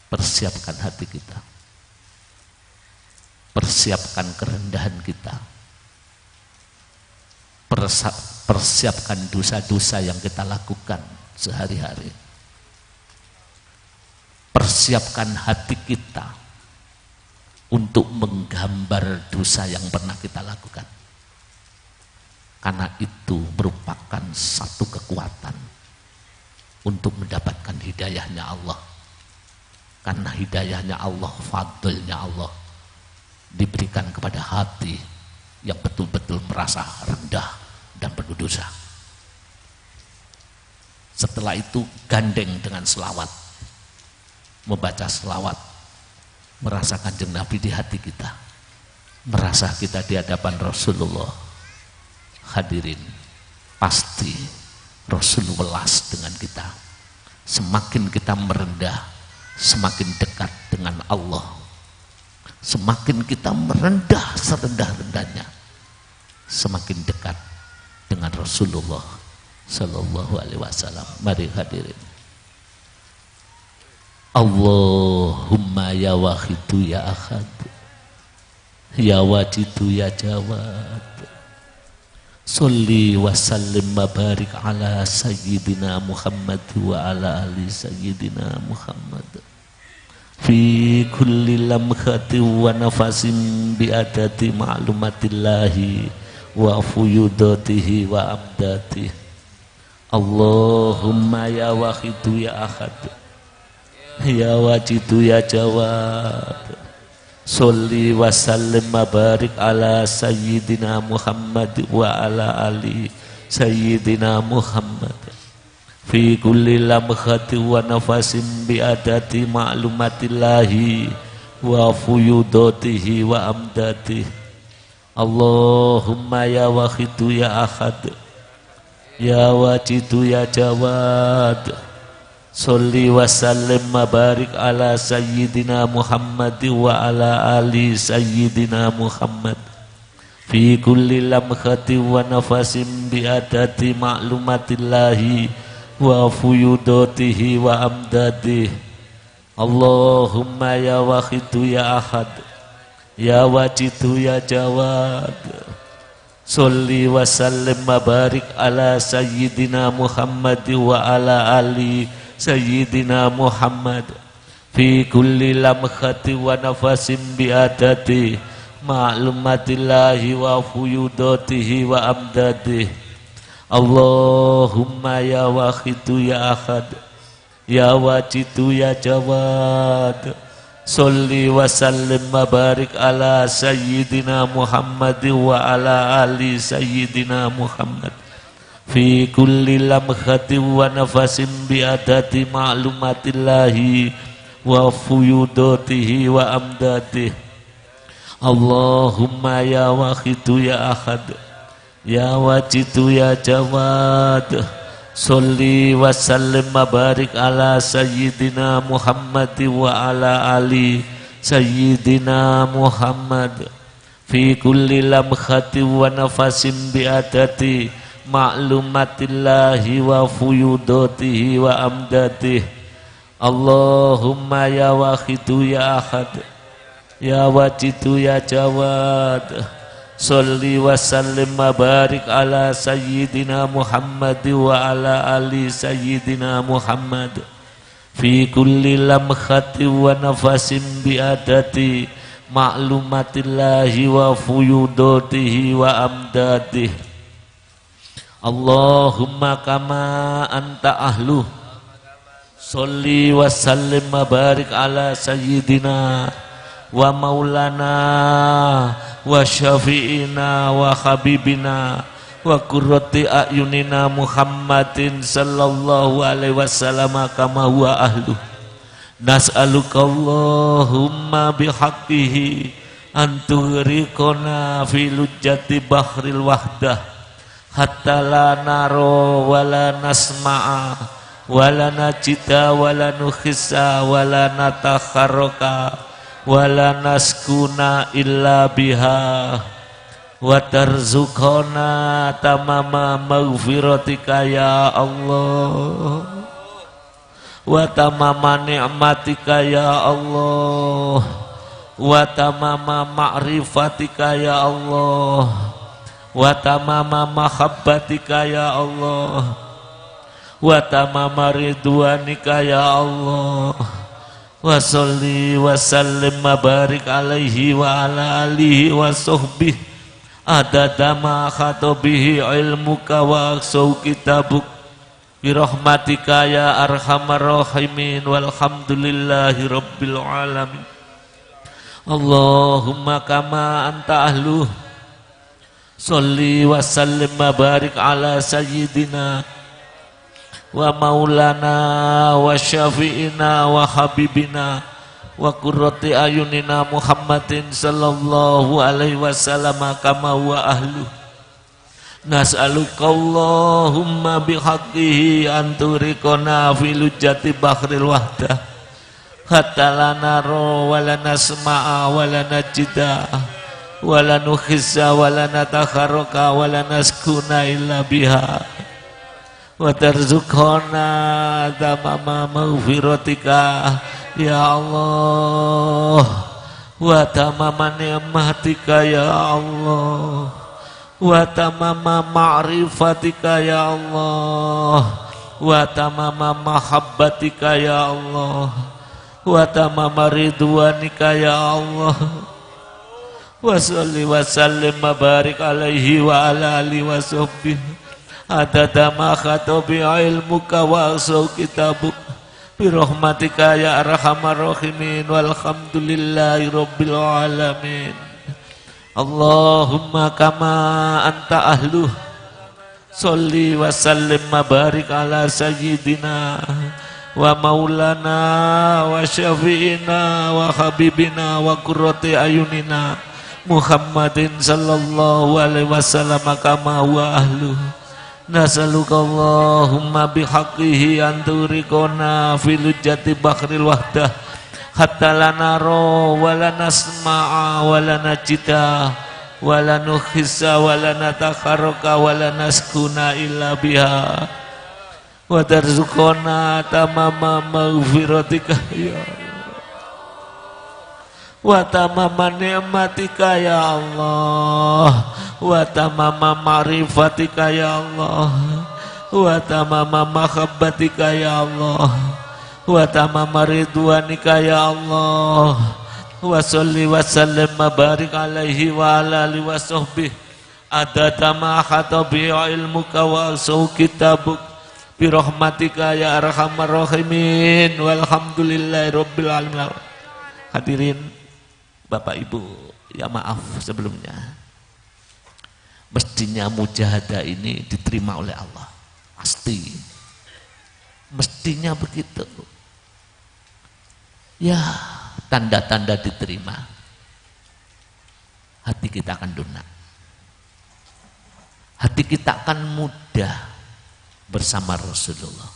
persiapkan hati kita, persiapkan kerendahan kita, persiapkan dosa-dosa yang kita lakukan sehari-hari, persiapkan hati kita untuk menggambar dosa yang pernah kita lakukan, karena itu merupakan satu kekuatan untuk mendapatkan hidayahnya Allah. Karena hidayahnya Allah, fadlnya Allah diberikan kepada hati yang betul-betul merasa rendah dan penuh dosa. Setelah itu gandeng dengan selawat, membaca selawat, merasa Kanjeng Nabi di hati kita, merasa kita di hadapan Rasulullah. Hadirin, pasti Rasul welas dengan kita. Semakin kita merendah, semakin dekat dengan Allah. Semakin kita merendah serendah-rendahnya, semakin dekat dengan Rasulullah Sallallahu Alaihi Wasallam. Mari hadirin, Allahumma ya wahidu ya ahad, ya wajidu ya jawad, sholli wa sallim wa barik ala sayyidina Muhammad wa ala ali sayyidina Muhammad fi kulli lamhati wa nafasin bi adati ma'lumatillahi wa fuyudatihi wa amdatihi. Allahumma ya wahidu ya ahad, ya wajidu ya jawad, sholli wa sallim wa barik ala sayyidina Muhammad wa ala ali sayyidina Muhammad fi kulli lamhati wa nafasin bi adati ma'lumatillahi wa fuyudatihi wa amdatihi. Allahumma ya wahidu ya ahad, ya wajidu ya jawad, sholli wa sallim wa barik ala sayyidina Muhammad wa ala ali sayyidina Muhammad fi kulli lamhati wa nafasin bi adati ma'lumatillahi wa fuyudatihi wa amdatihi. Allahumma ya wahidu ya ahad, ya wajidu ya jawad, sholli wa sallim wa barik ala sayyidina Muhammad wa ala ali sayyidina Muhammad fi kulli lamhati wa nafasin bi adati ma'lumatillahi wa fuyudatihi wa amdatihi. Allahumma ya wahidu ya ahad, ya wajidu ya jawad, sholli wa sallim wa barik ala sayyidina Muhammad wa ala ali sayyidina Muhammad fi kulli lamhati wa nafasin bi adati ma'lumatillahi wa fuyudatihi wa amdatihi. Allahumma ya wahidu ya ahad, ya wajidu ya jawad, sholli wa sallim wa barik ala sayyidina Muhammad wa ala ali sayyidina Muhammad fi kulli lamhati wa nafasin bi adati ma'lumatillahi wa fuyudatihi wa amdatihi. Allahumma ya wahidu ya ahad, ya wajidu ya jawad, sholli wa sallim wa barik ala sayyidina Muhammad wa ala ali sayyidina Muhammad fi kulli lamhati wa nafasin bi adati ma'lumatillahi wa fuyudatihi wa amdatihi. Allahumma kama anta ahlu, sholli wa sallim wa barik ala sayyidina wa maulana wa syafi'ina wa habibina wa qurrati a'yunina Muhammadin sallallahu alaihi wasallam kama huwa ahlu. Nas'aluka Allahumma bihaqqihi an tughriqana fi lujjati bahril wahdah hatta la naro wa la nasma'a wa la najida wa la nukhissa wa la natakharraka wala naskuna illa biha wa tarzuqana tamama maghfiratika ya Allah wa tamama ni'matika ya Allah wa tamama ma'rifatika ya Allah wa tamama mahabbatika ya Allah wa tamama ridwanika ya Allah wa sholli wa sallim wa barik alaihi wa ala alihi wa sahbihi adada ma khatabihi ilmuka wa aksau kitabuk birahmatika ya arhamar rahimin walhamdulillahi rabbil alamin. Allahumma kama anta ahluh, sholli wa sallim wa barik ala sayyidina wa maulana wa syafi'ina wa habibina wa qurrati ayunina Muhammadin sallallahu alaihi wasallam kama huwa ahlu. Nas'aluka Allahumma bihaqqihi an turiqana fi lujjati bahril wahdah hatta la naro wa la nasma'a wa la najida wa la nukhissa wa la natakharraka wa la naskuna illa biha wa tarzuqana tamama maghfiratika ya Allah, wa tamama ni'matika ya Allah, wa tamama ma'rifatika ya Allah, wa tamama mahabbatika ya Allah, wa tamama ridwanika ya Allah, wa salli wa sallim wa barik alaihi wa ala alihi wa sahbihi adada ma khatabi ilmuka wa asau kitabuk birahmatika ya arhamar rahimin walhamdulillahi rabbil alamin. Allahumma kama anta ahluh sholli wa sallim wa barik ala sayyidina wa maulana wa syafi'ina wa habibina wa qurrati ayunina Muhammadin sallallahu alaihi wasallam kama huwa ahluh. Nasaluka Allahumma bihaqqihi anturikona filujati bakril wahdah hatta lana ro walana sma'a walana cita walana khissa walana takharoka walana skuna illa biha wa tarzukona tamama maghfiratika ya Allah wa tamama ni'matika ya Allah wa tamama ma'rifatika ya Allah wa tamama mahabbatika ya Allah wa tamama ridwanika ya Allah wa salli wa sallim wa barik alaihi wa ala alihi wa sahbihi adada ma khatabi ilmuka wa asau kitabuk birahmatika ya arhamar rahimin walhamdulillahi rabbil alamin. Hadirin Bapak Ibu, ya maaf sebelumnya. Mestinya mujahadah ini diterima oleh Allah. Pasti. Mestinya begitu. Ya, tanda-tanda diterima. Hati kita akan lunak. Hati kita akan mudah bersama Rasulullah.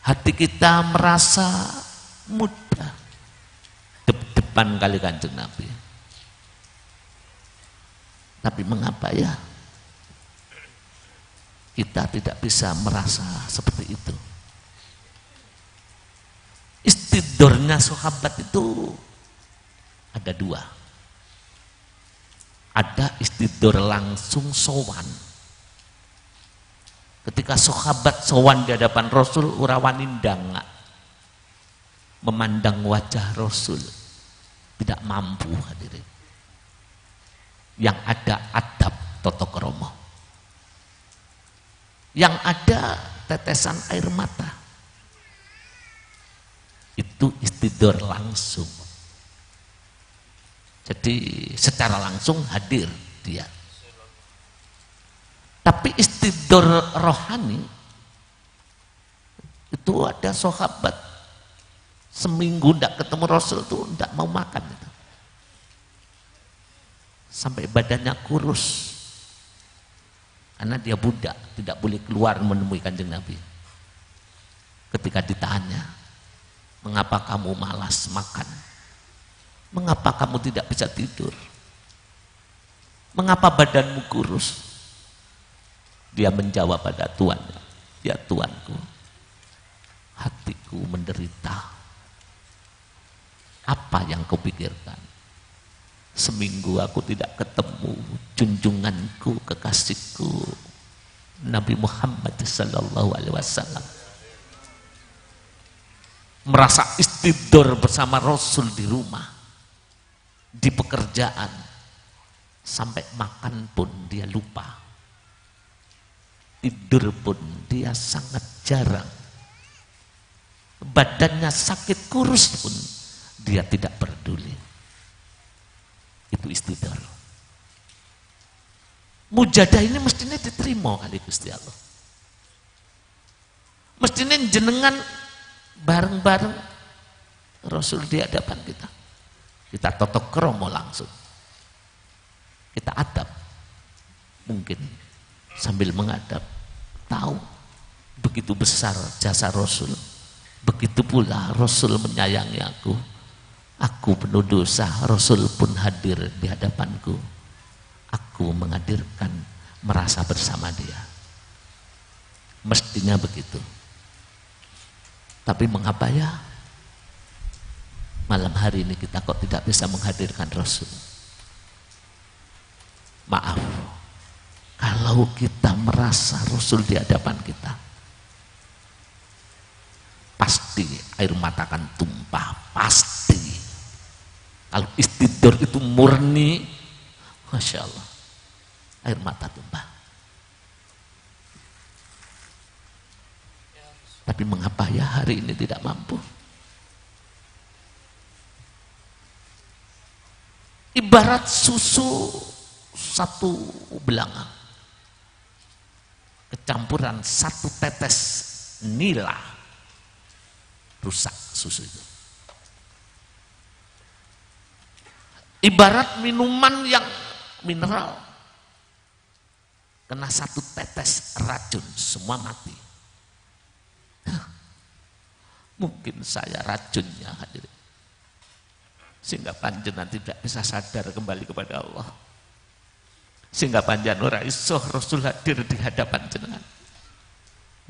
Hati kita merasa mudah depan kali Kanjeng Nabi. Tapi mengapa ya kita tidak bisa merasa seperti itu? Istidornya sahabat itu ada dua. Ada istidor langsung sowan. Ketika sahabat sowan di hadapan Rasul, urawani ndangak memandang wajah Rasul, tidak mampu hadirin. Yang ada adab toto kromo, yang ada tetesan air mata, itu istidor langsung. Jadi secara langsung hadir dia. Tapi istidor rohani itu ada sahabat seminggu tidak ketemu Rasul itu tidak mau makan itu. Sampai badannya kurus karena dia budak, tidak boleh keluar menemui Kanjeng Nabi. Ketika ditanya, mengapa kamu malas makan? Mengapa kamu tidak bisa tidur? Mengapa badanmu kurus? Dia menjawab pada tuannya, ya Tuanku, hatiku menderita. Apa yang kau pikirkan? Seminggu aku tidak ketemu junjunganku, kekasihku Nabi Muhammad sallallahu alaihi wasallam. Merasa istidor bersama Rasul di rumah, di pekerjaan, sampai makan pun dia lupa, tidur pun dia sangat jarang, badannya sakit kurus pun dia tidak peduli. Itu istidor. Mujahadah ini mestinya diterima kali Gusti Allah. Mestinya jenengan bareng-bareng Rasul di hadapan kita. Kita totok kromo langsung. Kita adab. Mungkin sambil mengadab, tahu begitu besar jasa Rasul. Begitu pula Rasul menyayangi aku. Aku penuh dosa, Rasul pun hadir di hadapanku. Aku menghadirkan, merasa bersama dia. Mestinya begitu. Tapi mengapa ya malam hari ini kita kok tidak bisa menghadirkan Rasul? Maaf, kalau kita merasa Rasul di hadapan kita, pasti air mata akan tumpah, pasti. Kalau istidur itu murni, Masya Allah, air mata tumpah. Tapi mengapa ya hari ini tidak mampu? Ibarat susu satu belanga, kecampuran satu tetes nila, rusak susu itu. Ibarat minuman yang mineral, kena satu tetes racun, semua mati. Mungkin saya racunnya, hadirin, sehingga panjenengan tidak bisa sadar kembali kepada Allah, sehingga panjenengan ora iso Rasul hadir di hadapan jenengan.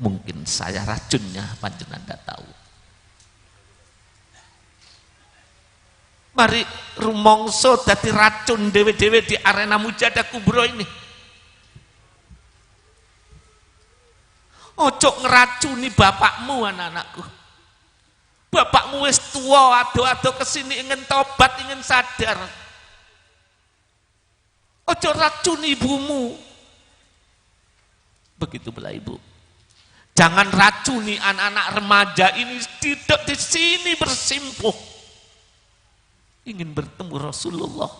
Mungkin saya racunnya, panjenengan tidak tahu. Mari rumongso dadi racun dewe-dewe di arena mujadah kubro ini. Ojo ngeracuni bapakmu, anak-anakku. Bapakmu wis tua, ado-ado kesini ingin tobat, ingin sadar. Ojo racuni ibumu. Begitu pula ibu. Jangan racuni anak-anak remaja ini, tidak di sini bersimpuh, ingin bertemu Rasulullah.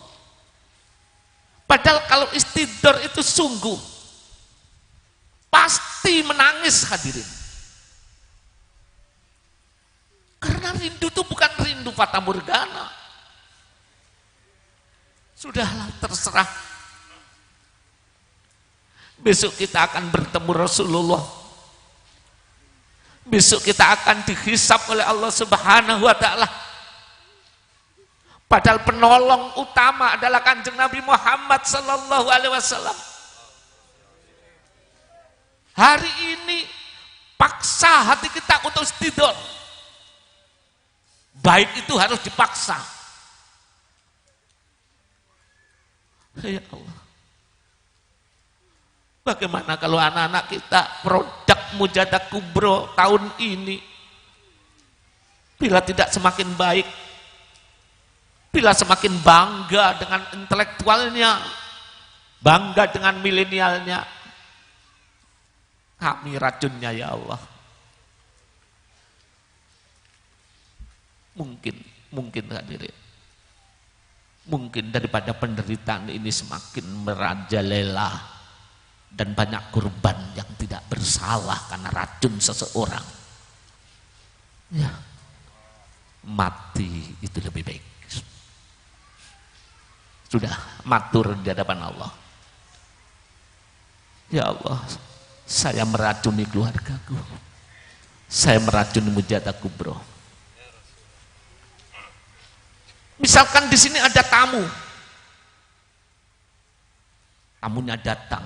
Padahal kalau istidor itu sungguh, pasti menangis, hadirin. Karena rindu itu bukan rindu fata morgana. Sudahlah, terserah. Besok kita akan bertemu Rasulullah. Besok kita akan dihisab oleh Allah Subhanahu wa ta'ala. Padahal penolong utama adalah Kanjeng Nabi Muhammad sallallahu alaihi wasallam. Hari ini paksa hati kita untuk istidor. Baik itu harus dipaksa. Ya Allah. Bagaimana kalau anak-anak kita produk mujadah kubro tahun ini bila tidak semakin baik, bila semakin bangga dengan intelektualnya, bangga dengan milenialnya, kami racunnya ya Allah. Mungkin hadirin, mungkin daripada penderitaan ini semakin merajalela dan banyak korban yang tidak bersalah karena racun seseorang, ya mati itu lebih baik. Sudah matur di hadapan Allah, ya Allah, saya meracuni keluargaku, saya meracuni mujadah kubro. Misalkan di sini ada tamu, tamunya datang,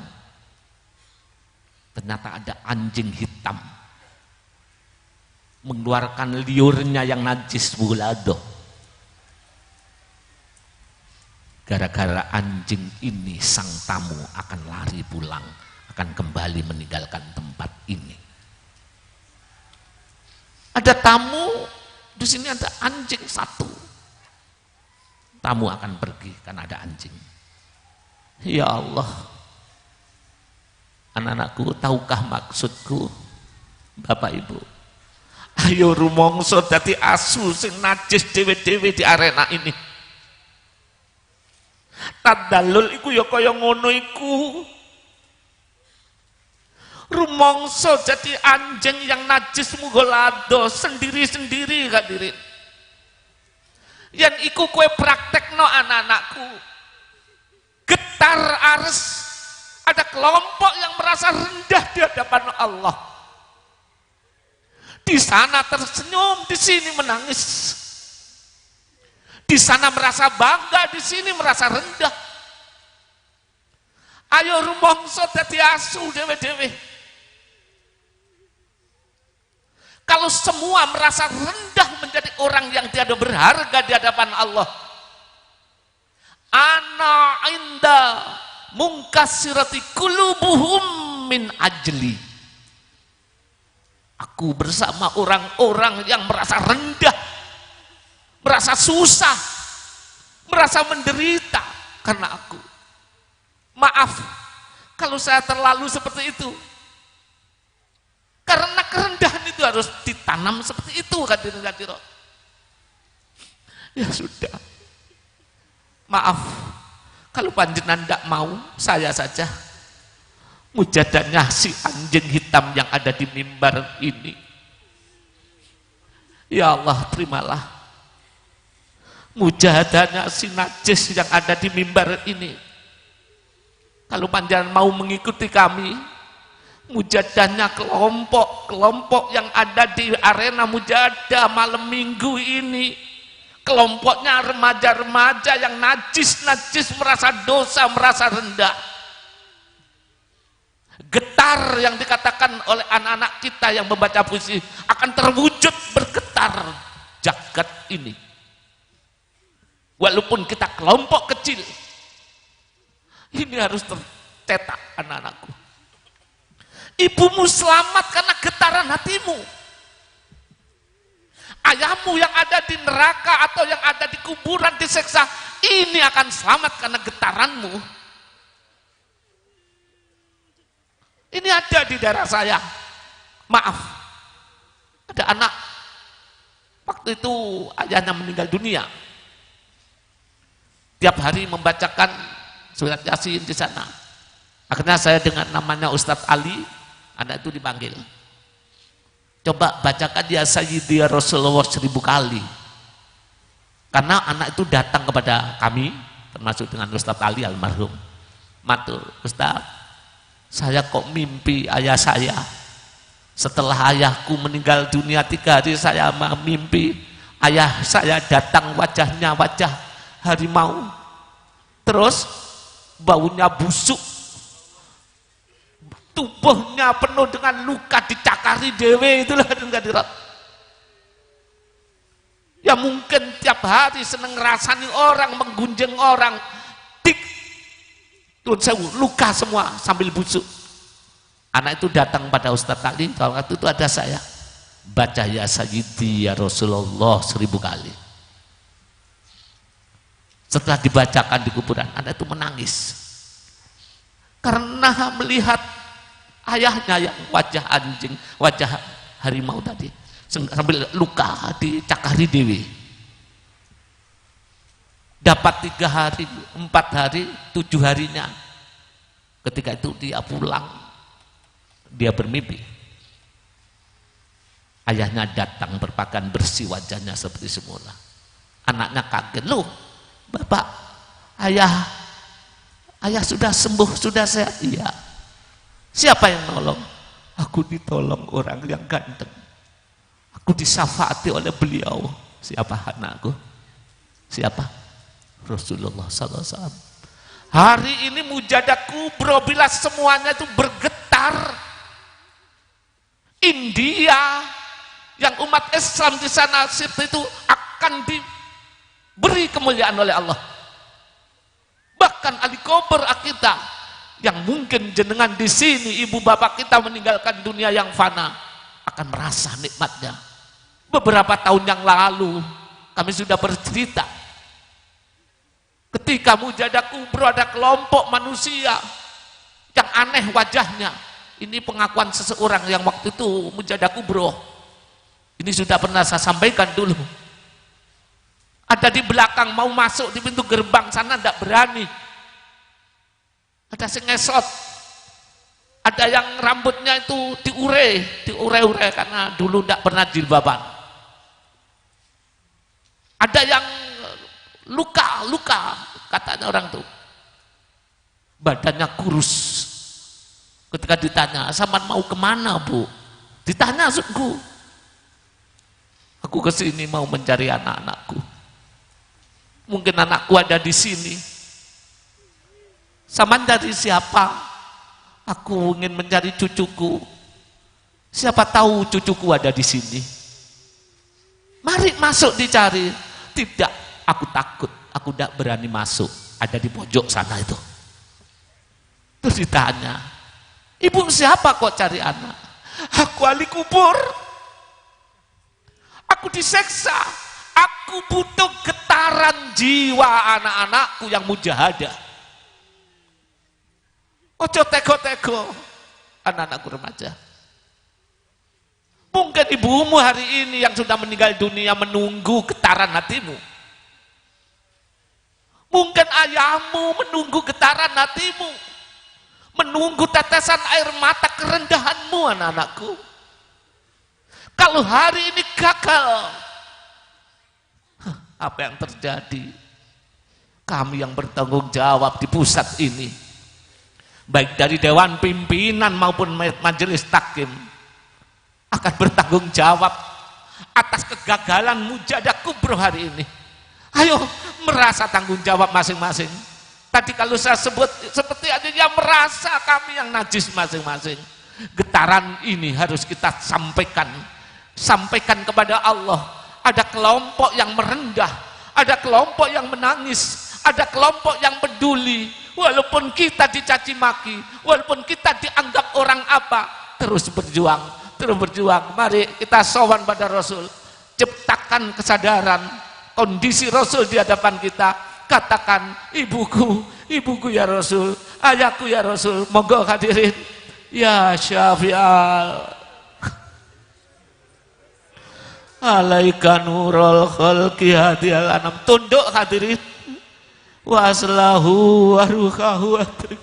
ternyata ada anjing hitam mengeluarkan liurnya yang najis bulado. Gara-gara anjing ini sang tamu akan lari pulang, akan kembali meninggalkan tempat ini. Ada tamu, di sini ada anjing satu. Tamu akan pergi karena ada anjing. Ya Allah, anak-anakku, tahukah maksudku? Bapak Ibu, ayo rumongso dadi asu sing najis dewe-dewe di arena ini. Tadalul iku ya kaya ngono iku. Rumongso jadi anjing yang najis mugolado sendiri-sendiri, hadirin. Yang iku kue praktekno anak-anakku. Getar ares, ada kelompok yang merasa rendah di hadapan Allah. Di sana tersenyum, di sini menangis. Di sana merasa bangga, di sini merasa rendah. Ayo rumongso dadi asu dewe-dewe. Kalau semua merasa rendah menjadi orang yang tiada berharga di hadapan Allah. Ana inda mungkasirati qulubuhum min ajli. Aku bersama orang-orang yang merasa rendah, merasa susah, merasa menderita karena aku. Maaf kalau saya terlalu seperti itu. Karena kerendahan itu harus ditanam seperti itu, hadirin-hadirat. Ya sudah. Maaf kalau panjenengan tidak mau, saya saja. Mujadahnya si anjing hitam yang ada di mimbar ini. Ya Allah, terimalah. Mujadahnya si najis yang ada di mimbar ini. Kalau panjenengan mau mengikuti kami, mujadahnya kelompok yang ada di arena mujadah malam minggu ini, kelompoknya remaja-remaja yang najis-najis, merasa dosa, merasa rendah. Getar yang dikatakan oleh anak-anak kita yang membaca puisi akan terwujud bergetar jagat ini. Walaupun kita kelompok kecil, ini harus tercetak anak-anakku. Ibumu selamat karena getaran hatimu. Ayahmu yang ada di neraka atau yang ada di kuburan diseksa, ini akan selamat karena getaranmu. Ini ada di daerah saya. Maaf, ada anak waktu itu ayahnya meninggal dunia. Tiap hari membacakan surat Yasin di sana. Akhirnya saya dengan namanya Ustadz Ali, anak itu dipanggil. Coba bacakan ya Sayyidi ya Rasulullah 1000 kali. Karena anak itu datang kepada kami, termasuk dengan Ustadz Ali almarhum. Matur, Ustadz, saya kok mimpi ayah saya. Setelah ayahku meninggal dunia 3 hari, saya mimpi ayah saya datang, wajahnya wajah harimau. Terus baunya busuk. Tubuhnya penuh dengan luka, dicakari dewe, itulah hadirat. Ya mungkin tiap hari seneng ngerasani orang, menggunjing orang, luka semua sambil busuk. Anak itu datang pada Ustadz Ali, kalau waktu itu ada saya, baca ya Sayyidi ya Rasulullah 1000 kali. Setelah dibacakan di kuburan, anak itu menangis karena melihat ayahnya yang wajah anjing, wajah harimau tadi, sambil luka dicakari dewi. Dapat 3 hari, 4 hari, 7 harinya, ketika itu dia pulang, dia bermimpi ayahnya datang berpakaian bersih, wajahnya seperti semula. Anaknya kaget, loh Bapak, ayah sudah sembuh, sudah sehat? Iya. Siapa yang nolong? Aku ditolong orang yang ganteng. Aku disafaati oleh beliau. Siapa anakku? Siapa? Rasulullah SAW. Hari ini mujadah kubro, bila semuanya itu bergetar. India yang umat Islam di sana itu akan diberi kemuliaan oleh Allah. Bahkan ahli kubur kita yang mungkin jenengan di sini, ibu bapak kita meninggalkan dunia yang fana, akan merasa nikmatnya. Beberapa tahun yang lalu kami sudah bercerita, ketika mujadah kubro ada kelompok manusia yang aneh wajahnya. Ini pengakuan seseorang yang waktu itu mujadah kubro. Ini sudah pernah saya sampaikan dulu. Ada di belakang, mau masuk di pintu gerbang sana tidak berani. Ada yang ngesot. Ada yang rambutnya itu diure-ure karena dulu tidak pernah jilbaban. Ada yang luka, katanya orang tuh. Badannya kurus. Ketika ditanya, "Saman mau kemana, Bu?" Ditanya sungguh. "Aku kesini mau mencari anak-anakku. Mungkin anakku ada di sini." "Saman dari siapa?" "Aku ingin mencari cucuku." Siapa tahu cucuku ada di sini. Mari masuk dicari. Tidak, aku takut, aku tidak berani masuk. Ada di pojok sana itu. Terus ditanya, ibu siapa kok cari anak? Aku ahli kubur. Aku diseksa. Aku butuh getaran jiwa anak-anakku yang mujahadah. Ojo tego-tego anak-anakku remaja. Mungkin ibumu hari ini yang sudah meninggal dunia menunggu getaran hatimu. Mungkin ayahmu menunggu getaran hatimu. Menunggu tetesan air mata kerendahanmu, anak-anakku. Kalau hari ini gagal, apa yang terjadi? Kami yang bertanggung jawab di pusat ini, baik dari dewan pimpinan maupun majelis taklim, akan bertanggung jawab atas kegagalan mujahadah kubro hari ini. Ayo merasa tanggung jawab masing-masing. Tadi kalau saya sebut seperti adanya merasa kami yang najis masing-masing. Getaran ini harus kita sampaikan kepada Allah. Ada kelompok yang merendah, ada kelompok yang menangis, ada kelompok yang peduli. Walaupun kita dicaci maki, walaupun kita dianggap orang apa, terus berjuang. Terus berjuang. Mari kita sowan pada Rasul, ciptakan kesadaran kondisi Rasul di hadapan kita. Katakan, ibuku ya Rasul, ayahku ya Rasul. Monggo hadirin. Ya Syafi'al alaika nurul khalqi hadiyal anam. Tunduk hadirin. Wa aslahu wa ruhahu atrik.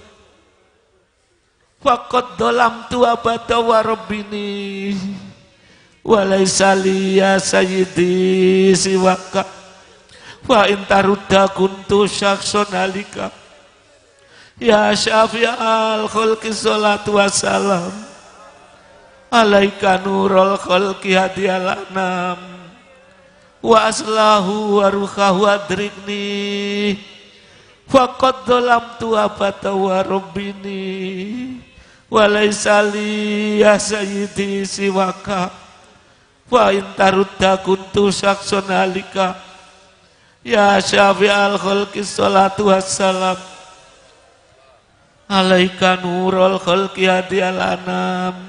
Faqad dolam tu abada wa rabbini walaysa liya sayyidi siwaka wa intarudda kuntu syakson alika. Ya syafi'al khulki salatu wassalam alaika nurul khulki hadiyal anam wa aslahu wa ruhahu adrikni faqad dolam tu abada wa rabbini walaysa li ya sayyidi siwaka wa intarudda kuntu syakson alika. Ya syafi'al khulki salatu wassalam alaika nurul khulki hadiyal anam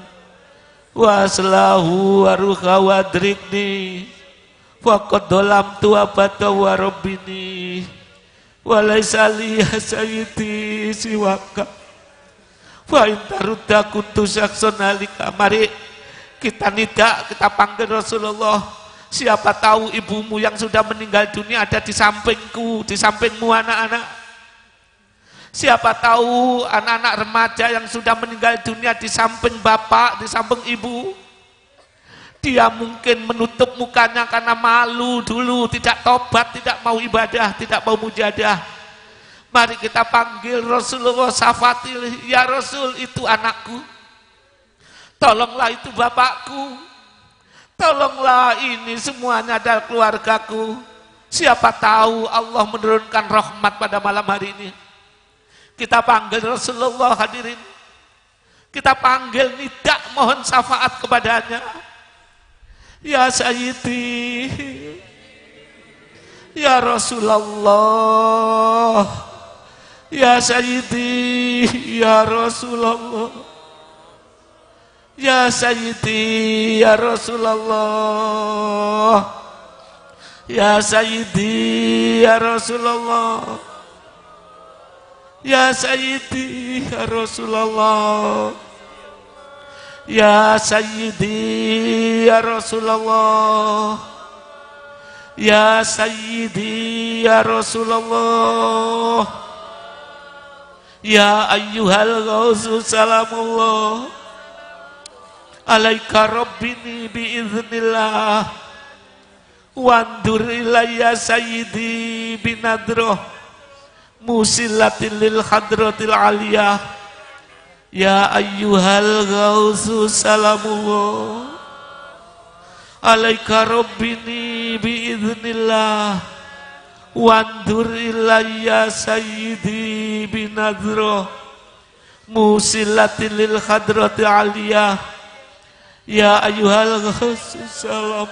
wa aslahu wa ruha wadrikni faqad dolam tu abada wa rabbini walaysa li ya sayyidi siwaka wa intarudda kuntu syakson alika. Mari kita nidak, kita panggil Rasulullah. Siapa tahu ibumu yang sudah meninggal dunia ada di sampingku, di sampingmu anak-anak. Siapa tahu anak-anak remaja yang sudah meninggal dunia di samping bapak, di samping ibu. Dia mungkin menutup mukanya karena malu dulu, tidak tobat, tidak mau ibadah, tidak mau mujahadah. Mari kita panggil Rasulullah Safatil, ya Rasul, itu anakku. Tolonglah itu bapakku. Tolonglah ini semuanya adalah keluargaku. Siapa tahu Allah menurunkan rahmat pada malam hari ini. Kita panggil Rasulullah hadirin. Kita panggil nidak mohon syafaat kepadanya. Ya Sayyidi, ya Rasulullah, ya Sayyidi, ya Rasulullah, ya Sayyidi, ya Rasulullah, ya Sayyidi, ya Rasulullah, ya Sayyidi, ya Rasulullah, ya Sayyidi, ya Rasulullah, ya Sayyidi, ya Rasulullah, ya ayyuhal ghausu salamullah alaika rabbini biiznillah wandur ilayya sayyidi binadroh musillatin lil hadratil aliyah. Ya ayyuhal ghausu salamullah alaika rabbini biiznillah wandur ilayya sayyidi binadroh musillatin lil hadratil aliyah. Ya ayyuhal ghassus salam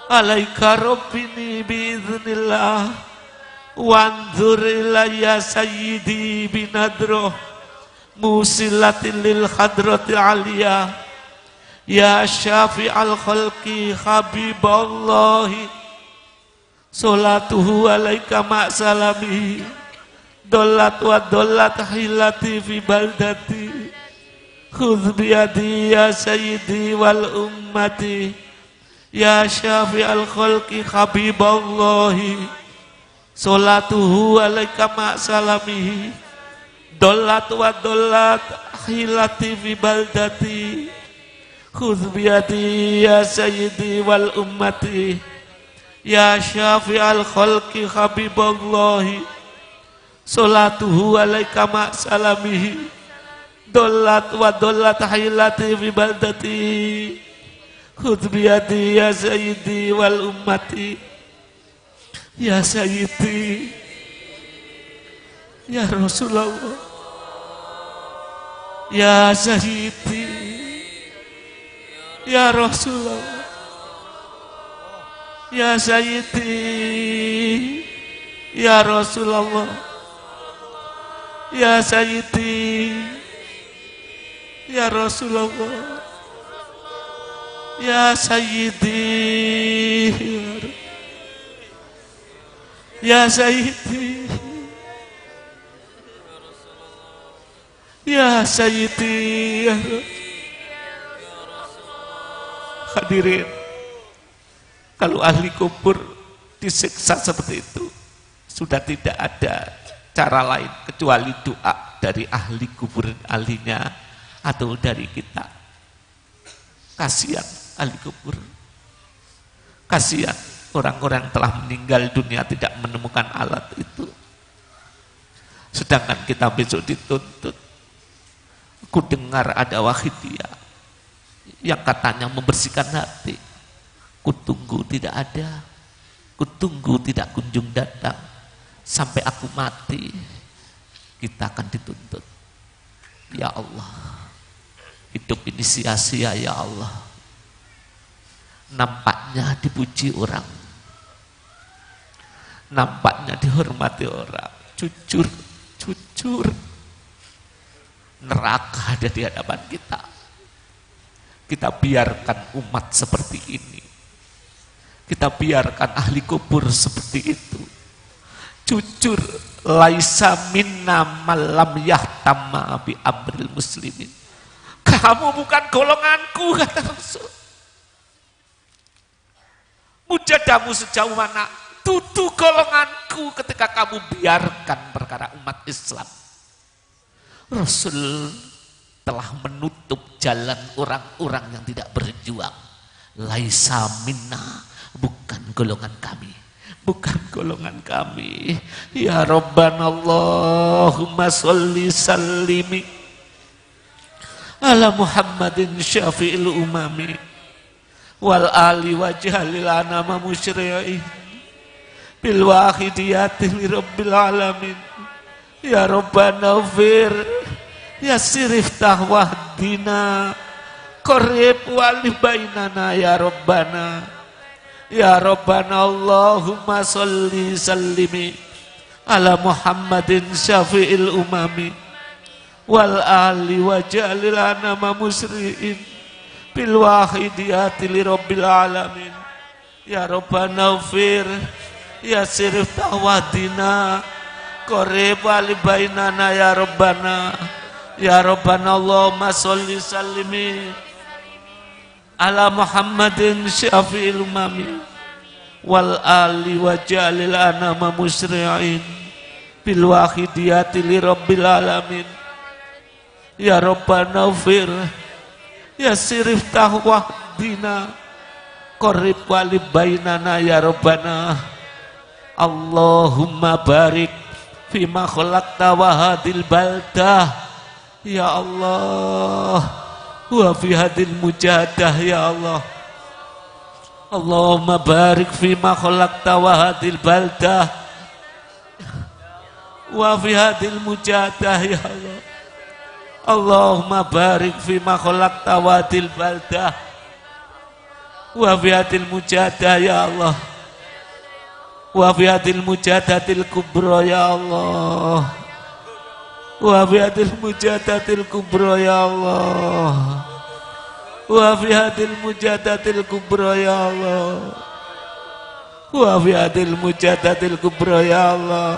alaika rabbini biiznillah wanzur ilayya sayyidi binadroh musilatin lil hadrati aliyah ya syafi'al khalqi habiballahi salatuhu alaika ma'salami dollat wa dollat hilati fi baldati khudh biyadi ya sayyidi wal ummati ya syafi'al khalqi habiballahi salatuhu alaika ma'salamihi dollat wa dollat hilati fi baldati khudh biyadi ya sayyidi wal ummati ya syafi'al khalqi habiballahi salatuhu alaika ma'salamihi dollat wa dollat hilati fi baldati khudh biyadi ya sayyidi wal ummati ya sayyidi ya Rasulullah ya sayyidi ya Rasulullah ya sayyidi ya Rasulullah ya sayyidi ya Rasulullah ya sayyidi ya sayyidi ya sayyidi hadirin, kalau ahli kubur disiksa seperti itu sudah tidak ada cara lain kecuali doa dari ahli kubur ahlinya atau dari kita. Kasihan ahli kubur, kasihan orang-orang telah meninggal dunia tidak menemukan alat itu, sedangkan kita besok dituntut. Ku dengar ada wahidiyah yang katanya membersihkan hati, ku tunggu tidak ada, ku tunggu tidak kunjung datang, sampai aku mati kita akan dituntut. Ya Allah, hidup ini sia-sia ya Allah. Nampaknya dipuji orang, nampaknya dihormati orang, jujur neraka ada di hadapan kita. Kita biarkan umat seperti ini, kita biarkan ahli kubur seperti itu. Jujur, laisa minna malam yahtama bi amril muslimin. Kamu bukan golonganku, kata Rasul. Mujadamu sejauh mana? Tutu golonganku ketika kamu biarkan perkara umat Islam. Rasul telah menutup jalan orang-orang yang tidak berjuang. Laisa minna, bukan golongan kami, bukan golongan kami. Ya Rabbana Allahumma sholli sallimi ala Muhammadin syafi'il umami wal ali wajhalil anama musyri'in bil wahidiyati li rabbil alamin. Ya Rabbana fir ya sirif tahwahdina qarib wali bainana ya Rabbana. Ya Rabbana Allahumma sholli sallimi ala Muhammadin syafi'il umami wal ali waj'alil anama musri'in bil wahidiyati li rabbil alamin. Ya Rabbana fir ya sirif tawadina qarib wali bainana ya Rabbana. Ya Rabbana Allahumma sholli sallimi ala Muhammadin syafi'il umami wal ali waj'alil anama musri'in bil wahidiyati li rabbil alamin. Ya Rabbana fir ya sirif tahwahdina qarib wali bainana ya Rabbana. Allahumma barik fima khalaqta wa hadil baldah ya Allah wa fi hadil mujahadah ya Allah. Allahumma barik fima khalaqta wa hadil baldah wa fi hadil mujahadah ya Allah. Allahumma barik fi ma khalaqta wadil baldah wa fiatil mujadah ya Allah, wa fiatil mujadatil kubra ya Allah, wa fiatil mujadatil kubra ya Allah, wa fiatil mujadatil kubra ya Allah, wa fiatil mujadatil kubra ya Allah,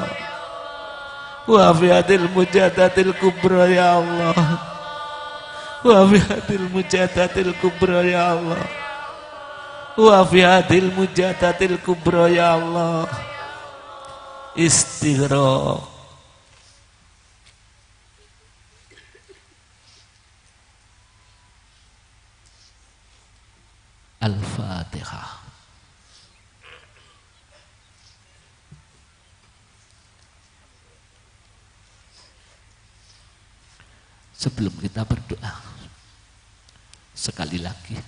wa fiatil mujadatil kubra ya Allah, wa fiatil mujadatil kubra ya Allah, wa fiatil mujadatil kubra ya Allah. Istighraq. Al-Fatihah. Sebelum kita berdoa, sekali lagi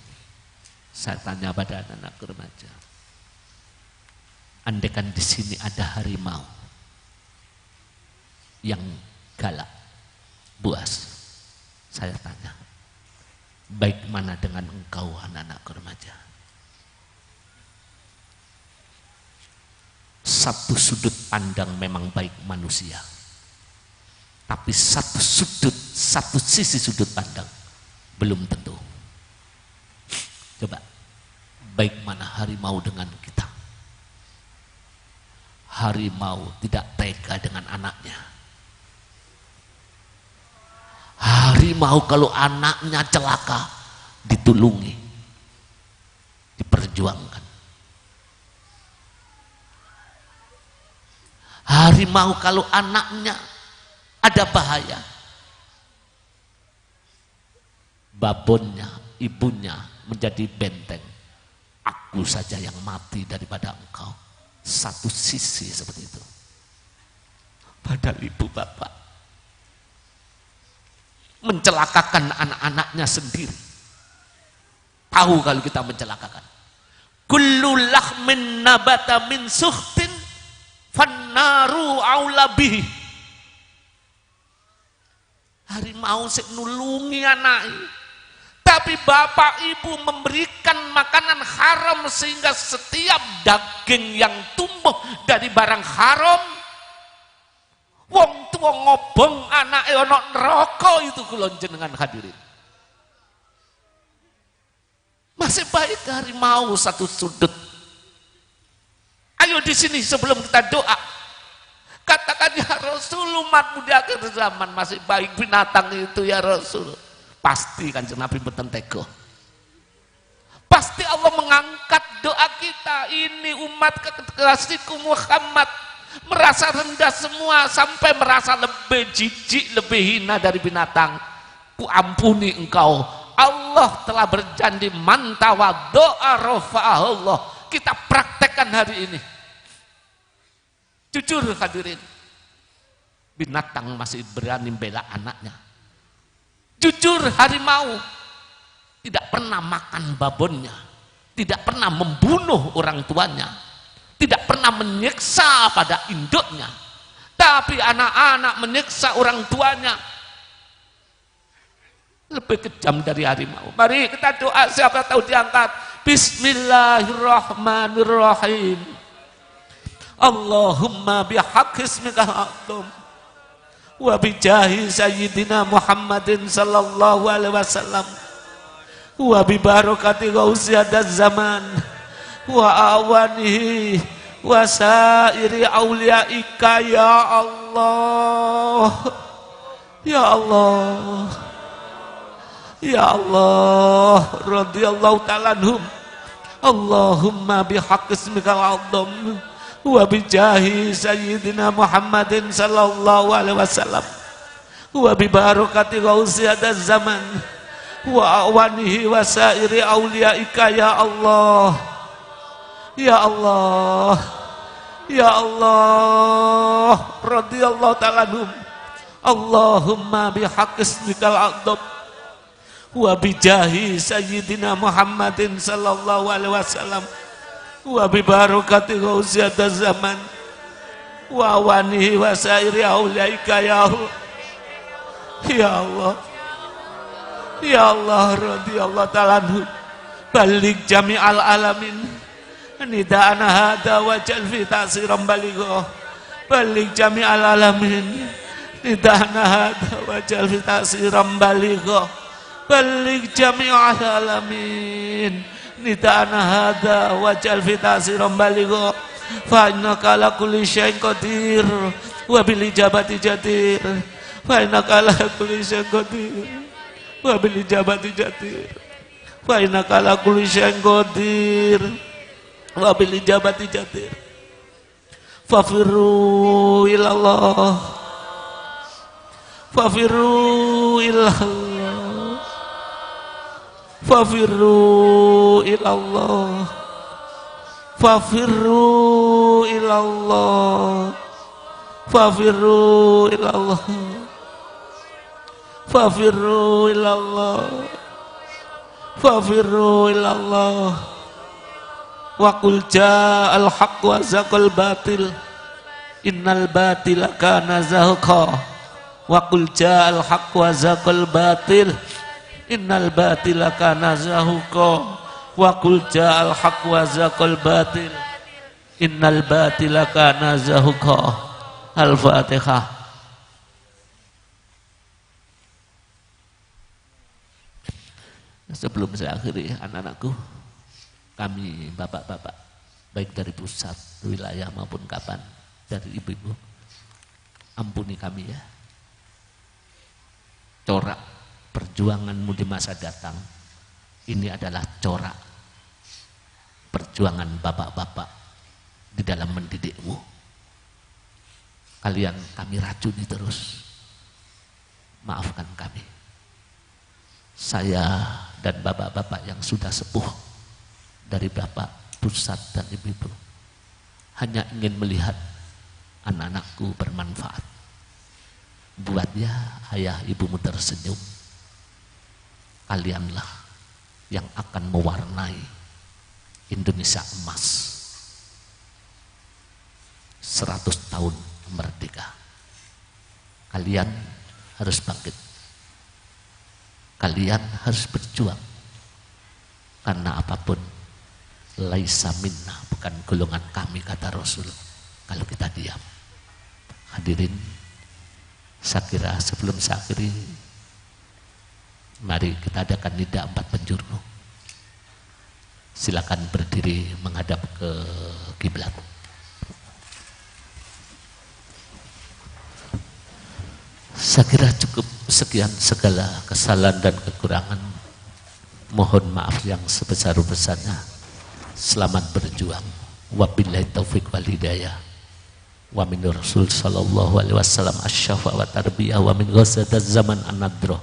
saya tanya pada anak-anak remaja, andaikan di sini ada harimau yang galak, buas, saya tanya, baik mana dengan engkau anak-anak remaja? Satu sudut pandang memang baik manusia, tapi satu sisi sudut pandang belum tentu. Coba, baik mana harimau dengan kita? Harimau tidak tega dengan anaknya. Harimau kalau anaknya celaka, ditulungi, diperjuangkan. Harimau kalau anaknya ada bahaya, babonnya, ibunya menjadi benteng. Aku saja yang mati daripada engkau. Satu sisi seperti itu. Padahal ibu bapak mencelakakan anak-anaknya sendiri. Tahu kalau kita mencelakakan. Kullu lahmin nabata min sukhtin fannaru aula bihi. Harimau sik nulungi anak, tapi bapak ibu memberikan makanan haram sehingga setiap daging yang tumbuh dari barang haram, wong tua ngobong anak ono neraka. Itu kula jenengan hadirin. Masih baik harimau satu sudut. Ayo di sini sebelum kita doa, katakan ya Rasul, umatmu di akhir zaman masih baik binatang itu ya Rasul. Pasti kan Nabi mboten tega. Pasti Allah mengangkat doa kita. Ini umat kekasihku Muhammad merasa rendah semua sampai merasa lebih jijik, lebih hina dari binatang. Ku ampuni engkau. Allah telah berjanji man tawaddo'a rafa'ahu Allah. Kita praktekkan hari ini. Jujur hadirin, binatang masih berani bela anaknya. Jujur harimau tidak pernah makan babonnya, tidak pernah membunuh orang tuanya, tidak pernah menyiksa pada induknya. Tapi anak-anak menyiksa orang tuanya lebih kejam dari harimau. Mari kita doa, siapa tahu diangkat. Bismillahirrahmanirrahim. Allahumma bihaqqi ismikal a'zam wa bijahi sayyidina Muhammadin sallallahu alaihi wasallam wa bi barakati ghausiyadaz zaman wa awanihi wa sairi auliaika ya Allah, ya Allah, ya Allah, radhiyallahu ta'ala anhum. Allahumma bihaqqi ismikal a'zam wa bijahi sayyidina Muhammadin sallallahu alaihi wasallam wa bi barakati ghausiyadaz zaman wa awanihi wa sairi auliaika ya Allah, ya Allah, ya Allah, radhiyallahu ta'ala anhum. Allahumma bihaqqi ismikal a'zam wa bijahi sayyidina Muhammadin sallallahu alaihi wasallam wa bi barakati ghausiyadaz zaman wa awanihi wa sairi auliaika ya Allah, ya Allah, Ya Allah radhiyallahu ta'ala anhu balik jami'al alamin nida'ana hada wajal fi ta'siram baligho balik jami'al alamin nida'ana hada wajal fi ta'siram baligho balik jami'al alamin nida'ana hada wajal fi ta'siram baligho fa innaka ala kulli syai'in qadir wa bil ijabati jadir fa innaka ala kulli syai'in qadir wa bil ijabati jadir fa innaka ala kulli syai'in qadir wa bil ijabati jadir fafirru ilallah fafirru ilallah fafirru ilallah fafirru ilallah fafirru ilallah fafirru ilallah fafirru ilallah wa qul ja'al haqq wa zaqal batil innal batila kana zahuqa wa qul ja'al haqq wa zaqal batil innal batila kana zahuqa wa qul ja'al haqq wa zaqal batil innal batila kana zahuqa. Al-Fatihah. Sebelum saya akhiri, anak-anakku, kami bapak-bapak baik dari pusat, wilayah maupun kapan, dari ibu-ibu, ampuni kami ya. Corak perjuanganmu di masa datang ini adalah corak perjuangan bapak-bapak di dalam mendidikmu. Kalian kami racuni terus, maafkan kami. Saya dan bapak-bapak yang sudah sepuh dari bapak pusat dan ibu-ibu hanya ingin melihat anak-anakku bermanfaat. Buatnya ayah ibumu tersenyum. Kalianlah yang akan mewarnai Indonesia emas 100 tahun merdeka. Kalian harus bangkit. Kalian harus berjuang. Karena apapun, laisa minna, bukan golongan kami, kata Rasul, kalau kita diam. Hadirin, saya kira sebelum saya akhiri, mari kita adakan nida 4 penjuru. Silakan berdiri menghadap ke kiblat. Saya kira cukup sekian, segala kesalahan dan kekurangan mohon maaf yang sebesar-besarnya. Selamat berjuang. Wabillahi taufiq wal hidayah. Wa min Rasul sallallahu alaihi wasallam asy-syafa wa tarbiyah wa min ghasadaz zaman an-nadhrah.